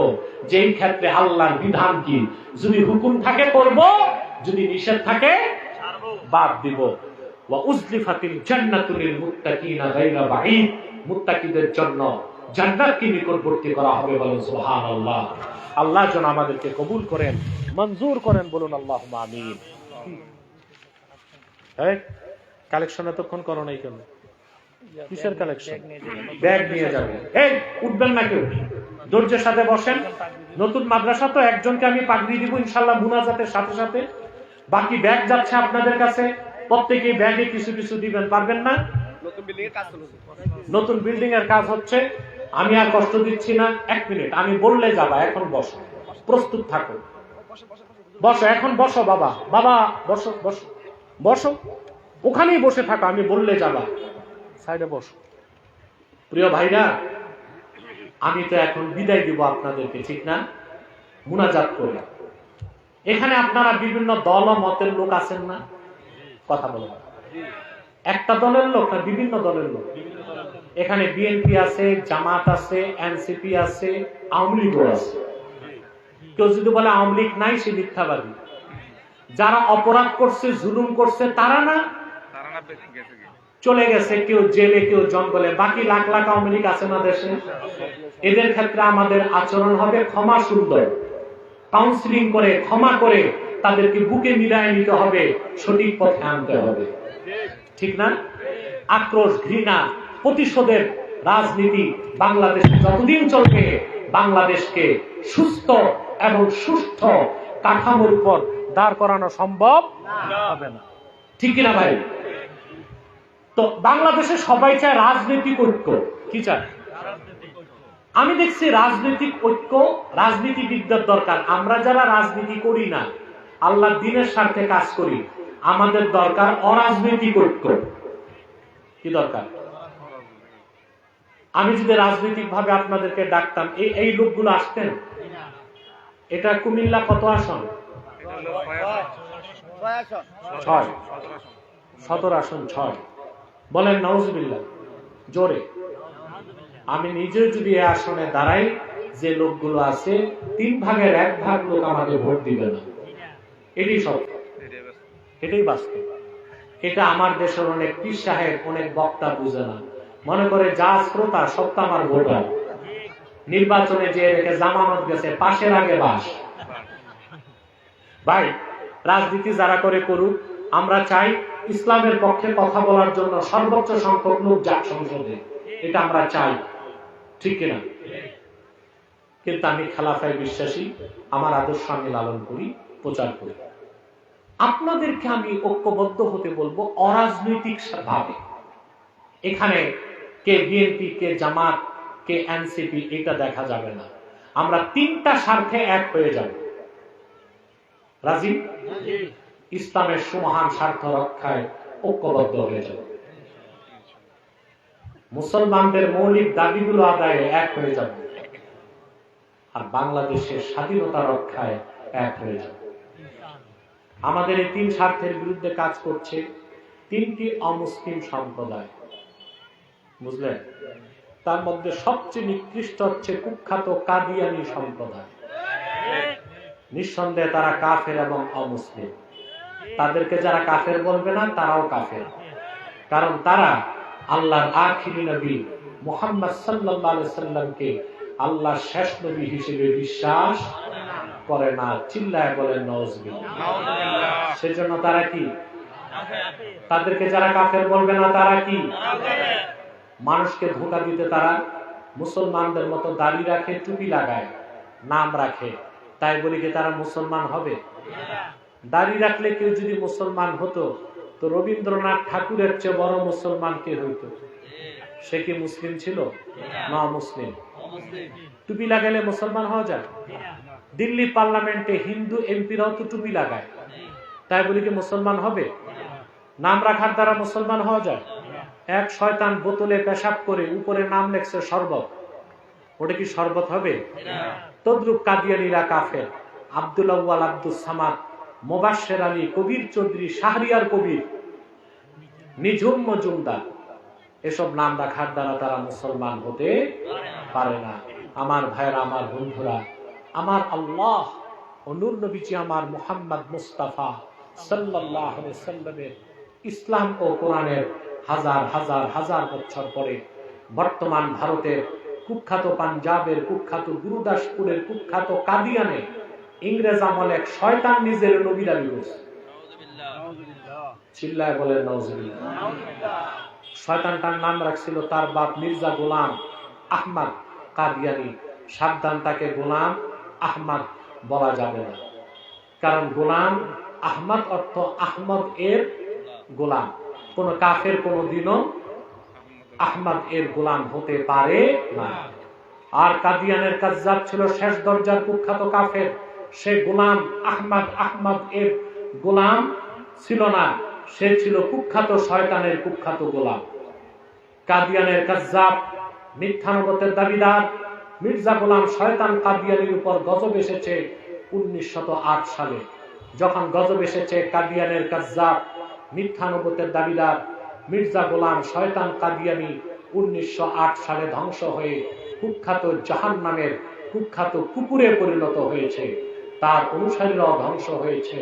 যেই ক্ষেত্রে আল্লাহর বিধান কি, যদি হুকুম থাকে করব, যদি নিষেধ থাকে বাদ দিব। ওয়া উজলিফাতিল জান্নাতু লিল মুত্তাকিনা গায়রা বাঈদ, মুত্তাকিদের জন্য জান্নাতকে নিকটবর্তী করা হবে। বলেন সুবহানাল্লাহ। আল্লাহ যেন আমাদেরকে কবুল করেন, মঞ্জুর করেন, বলুন আল্লাহুম্মা আমিন। এই কালেকশন এতক্ষণ করো নাই কেন? কিসের কালেকশন? ব্যাগ নিয়ে যাবে। এই উঠবেন না কেউ, ধৈর্যের সাথে বসেন। নতুন মাদ্রাসা তো, একজনকে আমি পাগড়ি দিব ইনশাআল্লাহ মুনাজাতের সাথে সাথে। বাকি ব্যাগ যাচ্ছে আপনাদের কাছে, প্রত্যেকেই ব্যাগে কিছু কিছু দিবেন। পারবেন না? নতুন বিল্ডিং এর কাজ হচ্ছে, আমি আর কষ্ট দিচ্ছি না। 1 মিনিট, আমি বললে যাবা। এখন বসো, প্রস্তুত থাকো, বসো, এখন বসো বাবা, বাবা বসো, বসো, বসো, ওখানেই বসে থাকো, আমি বললে যাবা। সাইডে বসো। প্রিয় ভাইরা, আমি তো এখন বিদায় দিব আপনাদেরকে, ঠিক না? মুনাজাত করে। এখানে আপনারা বিভিন্ন দল ও মতের লোক আছেন না? কথা বলেন। একটা দলের লোক না, বিভিন্ন দলের লোক। এখানে বিএনপি আছে, জামাত আছে, এনসিপি আছে, আওয়ামী লীগও আছে। কেউ যদি বলে আওয়ামী লীগ নাই, সে মিথ্যাবাদী। যারা অপরাধ করছে, জুলুম করছে, তারা না চলে গেছে, কেউ জেলে, কেউ জঙ্গলে। বাকি লাখ লাখ আওয়ামী লীগ আছে না দেশে। এদের ক্ষেত্রে আমাদের আচরণ হবে ক্ষমা সুন্দর, কাউন্সিলিং করে, ক্ষমা করে তাদেরকে বুকে মিলায় নিতে হবে, সঠিক পথে আনতে হবে, ঠিক না? আক্রোশ, ঘৃণা, প্রতিশোধের রাজনীতি বাংলাদেশে যতদিন চলবে, বাংলাদেশকে সুস্থ এবং সুস্থ কাঠামোর উপর দাঁড় করানো সম্ভব হবে না, ঠিক কিনা ভাই? তো বাংলাদেশে সবাই চায় রাজনৈতিক ঐক্য। কি চায়? আমি দেখছি রাজনৈতিক ঐক্য রাজনীতিবিদদের দরকার। আমরা যারা রাজনীতি করি না, আল্লাহর দ্বীনের স্বার্থে কাজ করি, আমাদের দরকার অরাজনৈতিক ঐক্য। কি দরকার? আমি যদি রাজনৈতিক ভাবে আপনাদেরকে ডাকতাম, এই লোকগুলো আসতেন? এটা কুমিল্লা কত আসন? 6। 17 আসন, 6। বলেন নাউজুবিল্লাহ জোরে। আমি নিজে যদি এই আসনে দাঁড়াই, যে লোকগুলো আছে 3 ভাগের 1 ভাগ লোক আমাকে ভোট দিবে না। এটাই সত্য, এটাই বাস্তব। এটা আমার দেশের অনেক পীর সাহেব, অনেক বক্তা বুঝে না, মনে করে যা শ্রোতা সব তো আমার ভোটার। নির্বাচনে যে রেখে জামানত গেছে, পাশের আগে বাস। ভাই, রাজনীতি যারা করে করুক, আমরা চাই ইসলামের পক্ষে কথা বলার জন্য সর্বোচ্চ সংখ্যক লোক যাক সংসদে, এটা আমরা চাই, ঠিক কিনা? কিন্তু আমি খেলাফায় বিশ্বাসী, আমার আদর্শ আমি লালন করি, প্রচার করি। আপনাদেরকে আমি ঐক্যবদ্ধ হতে বলবো অরাজনৈতিক ভাবে। এখানে কে বিএনপি, কে জামাত, কে এনসিপি, এটা দেখা যাবে না। আমরা 3টা স্বার্থে এক হয়ে যাব। রাজি? ইসলামের সুমহান স্বার্থ রক্ষায় ঐক্যবদ্ধ হয়ে যাব। মুসলমানদের মৌলিক দাবিগুলো আদায়ে এক হয়ে যাব, আর বাংলাদেশের স্বাধীনতা রক্ষায় এক হয়ে যাব। আমাদের এই 3 স্বার্থের বিরুদ্ধে কাজ করছে 3টি অমুসলিম সম্প্রদায়। বুঝলেন? তার মধ্যে সবচেয়ে নিকৃষ্ট হচ্ছে কুখ্যাত কাদিয়ানী সম্প্রদায়। নিঃসন্দেহে তারা কাফের এবং অমুসলিম। তাদেরকে যারা কাফের বলবে না তারাও কাফের, কারণ তারা আল্লাহর আখিরি নবী মুহাম্মদ সাল্লাল্লাহু আলাইহি সাল্লামকে আল্লাহর শেষ নবী হিসেবে বিশ্বাস করে না। চিল্লায় বলেন নাউজুবিল্লাহ। সেজন্য তারা কি? তাদেরকে যারা কাফের বলবে না তারা কি? মানুষকে ধোঁকা দিতে তারা মুসলমানদের মতো দাড়ি রাখে, টুপি লাগায়, নাম রাখে, তাই বলি কি তারা মুসলমান হবে? দাড়ি রাখলে কেউ যদি মুসলমান হতো তো রবীন্দ্রনাথ ঠাকুরের চেয়ে বড় মুসলমান কে হইতো? সে কি মুসলিম ছিল? না, মুসলিম। টুপি লাগালে মুসলমান হওয়া যায়? দিল্লি পার্লামেন্টে হিন্দু এমপিরাও তো টুপি লাগায়, তাই বলি কি মুসলমান হবে? নাম রাখার দ্বারা মুসলমান হওয়া যায়? এক শয়তান বোতলে পেশাব করে উপরে নাম লেখছে শরবত, ওটা কি শরবত হবে? তদ্রুপ কাদিয়ানীরা কাফের। আব্দুল আউয়াল, আব্দুল সামাদ, মোবাশ্বের আলী, কবির চৌধুরী, শাহরিয়ার কবির, নিঝুম মজুমদার, এসব নাম রাখার দ্বারা তারা মুসলমান হতে পারে না। আমার ভাইরা, আমার বন্ধুরা, আমার আল্লাহ ও নূর নবীজি আমার মুহাম্মদ মুস্তাফা সাল্লাল্লাহু আলাইহি সাল্লামের ইসলাম ও কোরআনের হাজার হাজার হাজার বছর পরে বর্তমান ভারতের কুখ্যাত পাঞ্জাবের কুখ্যাত গুরুদাসপুরের কুখ্যাত কাদিয়ানে ইংরেজ আমলে এক শয়তান নিজের নবী দাবি করছে। চিল্লায় বলেন নাউজুবিল্লাহ। শয়তানটার নাম রাখছিল তার বাপ মির্জা গোলাম আহমদ কাদিয়ানী। সাবধান, তাকে গোলাম আহমদ বলা যাবে না, কারণ গোলাম আহমদ অর্থ আহমদ এর গোলাম। কোন কাফের কোনদিনও আহমদ এর গোলাম হতে পারে না। আর কাদিয়ানের কাজ্জাব ছিল শেষ দরজার কুখ্যাত কাফের। সে গোলাম আহমদ এর গোলাম ছিল না, সে ছিল কুখ্যাত শয়তানের কুখ্যাত গোলাম। কাদিয়ানের কাজ্জাব, মিথ্যানুগতের দাবিদার মির্জা গোলাম শয়তান কাদিয়ানির উপর গজব এসেছে 1908 সালে। যখন গজব এসেছে, কাদিয়ানের কাজ্জাব মিথ্যানুগতের দাবিদার মির্জা গোলাম শয়তান কাদিয়ানি 1908 সালে ধ্বংস হয়ে কুখ্যাত জাহান্নামের কুখ্যাত কুকুরে পরিণত হয়েছে। তার অনুসারীরাও ধ্বংস হয়েছে।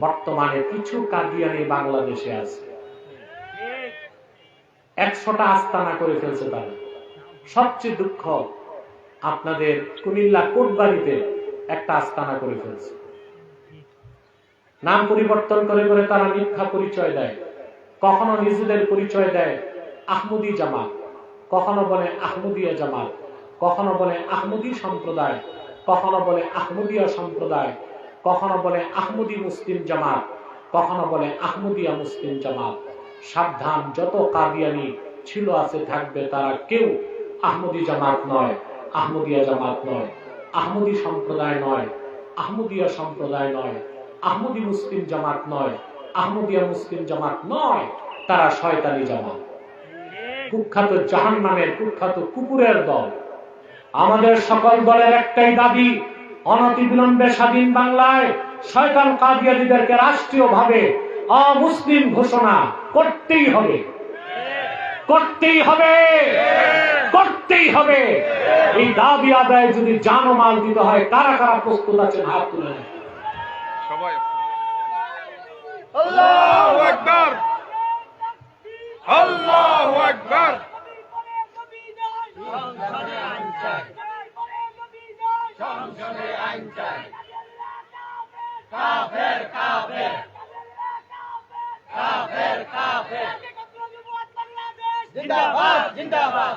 বর্তমানে কিছু কাদিয়ানি বাংলাদেশে আছে, 100টা আস্তানা করে ফেলছে তারা। সবচেয়ে দুঃখ, আপনাদের কুমিল্লা কোটবাড়িতে একটা আস্তানা করে ফেলছে। নাম পরিবর্তন করে করে তারা মিথ্যা পরিচয় দেয়। কখনো নিজেদের পরিচয় দেয় আহমদি জামাত, কখনো বলে আহমদিয়া জামাত, কখনো বলে আহমদি সম্প্রদায়, কখনো বলে আহমদিয়া সম্প্রদায়, কখনো বলে আহমদি মুসলিম জামাত, কখনো বলে আহমদিয়া মুসলিম জামাত। সাবধান, যত কাদিয়ানি ছিল, আছে, থাকবে, তারা কেউ আহমদি জামাত নয়, আহমদিয়া জামাত নয়, আহমদি সম্প্রদায় নয়, আহমদিয়া সম্প্রদায় নয়, আহমদি মুসলিম জামাত নয়, আহমদিয়া মুসলিম জামাত নয়। তারা শয়তানি জামাত, কুখ্যাত জাহান্নামের কুখ্যাত কুকুরের দল। আমাদের সকল দলের একটাই দাবি, অনতিবিলম্বে স্বাধীন বাংলায় শয়তান কাদিয়ানীদেরকে রাষ্ট্রীয়ভাবে অমুসলিম ঘোষণা করতেই হবে, করতেই হবে, করতেই হবে। এই দাবি আদায় যদি জানমাল দিতে হয়, কারা কারা প্রস্তুত আছেন হাত তুলে? সবাই আল্লাহু আকবার, আল্লাহু আকবার। সংসদে আইন চাই, সংসদে আইন চাই। কাফের কাফের কাফের কাফের, জিন্দাবাদ জিন্দাবাদ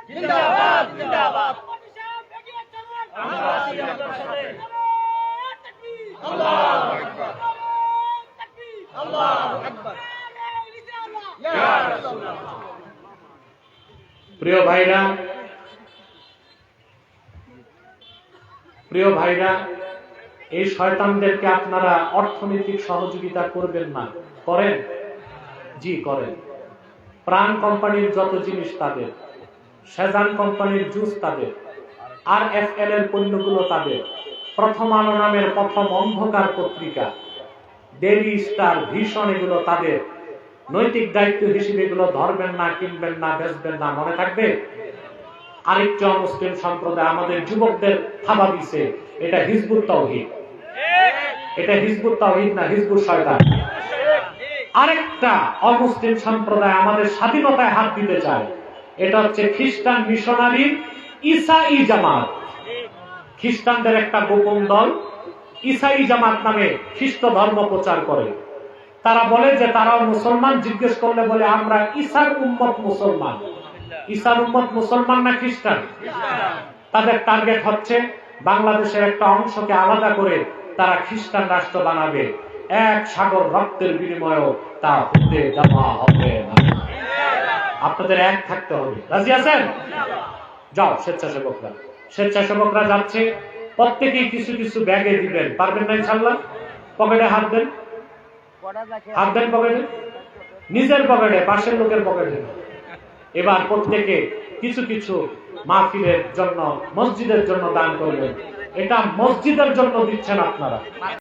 জিন্দাবাদ জিন্দাবাদ। আমরা আছি আপনার সাথে। আল্লাহু আকবার, আল্লাহু আকবার, ইয়া রাসূলুল্লাহ। প্রিয় ভাইরা, প্রিয় ভাইরা, এই শয়তানদেরকে আপনারা অর্থনৈতিক সহযোগিতা করবেন না? করেন? জি করেন। প্রাণ কোম্পানির যত জিনিস তাদের, সেজান কোম্পানির জুস তাদের, RFL এর পণ্যগুলো তাদের, প্রথম আলো নামের প্রথম অন্ধকার পত্রিকা, ডেইলি স্টার, ভিশন, এগুলো তাদের। নৈতিক দায়িত্ব হিসেবে এগুলো ধরবেন না, কিনবেন না, বেচবেন না, মনে থাকবে। আরেকটি অমুসলিম সম্প্রদায় আমাদের যুবকদের থাবা দিছে, এটা হিজবুত তাওহীদ। এটা হিজবুত তাওহীদ না, হিজবুত শয়তান। আরেকটা অমুসলিম সম্প্রদায় আমাদের স্বাধীনতায় হাত দিতে চায়, এটা হচ্ছে খ্রিস্টান মিশনারি ঈসাই জামাত। খ্রিস্টানদের একটা গোপন দল ঈসাই জামাত নামে খ্রিস্ট ধর্ম প্রচার করে। তারা বলে যে তারাও মুসলমান, জিজ্ঞেস করলে বলে আমরা ঈসার উম্মত মুসলমান। ঈসার উম্মত মুসলমান না খ্রিস্টান? তাদের টার্গেট হচ্ছে বাংলাদেশের একটা অংশকে আলাদা করে তারা খ্রিস্টান রাষ্ট্র বানাবে। এক সাগর রক্তের বিনিময়েও তা হতে দেওয়া হবে না। আপনাদের এক থাকতে হবে। রাজি আছেন? যাও স্বেচ্ছাসেবকরা যাচ্ছে, প্রত্যেকেই কিছু কিছু ব্যাগে দিবেন। পারবেন না ইনশাআল্লাহ? পকেটে হাত দেন, পকেটে, নিজের পকেটে, পাশের লোকের পকেটে। এবার প্রত্যেকে কিছু কিছু মাহফিলের জন্য, মসজিদের জন্য দান করবেন। এটা মসজিদের জন্য দিচ্ছেন আপনারা।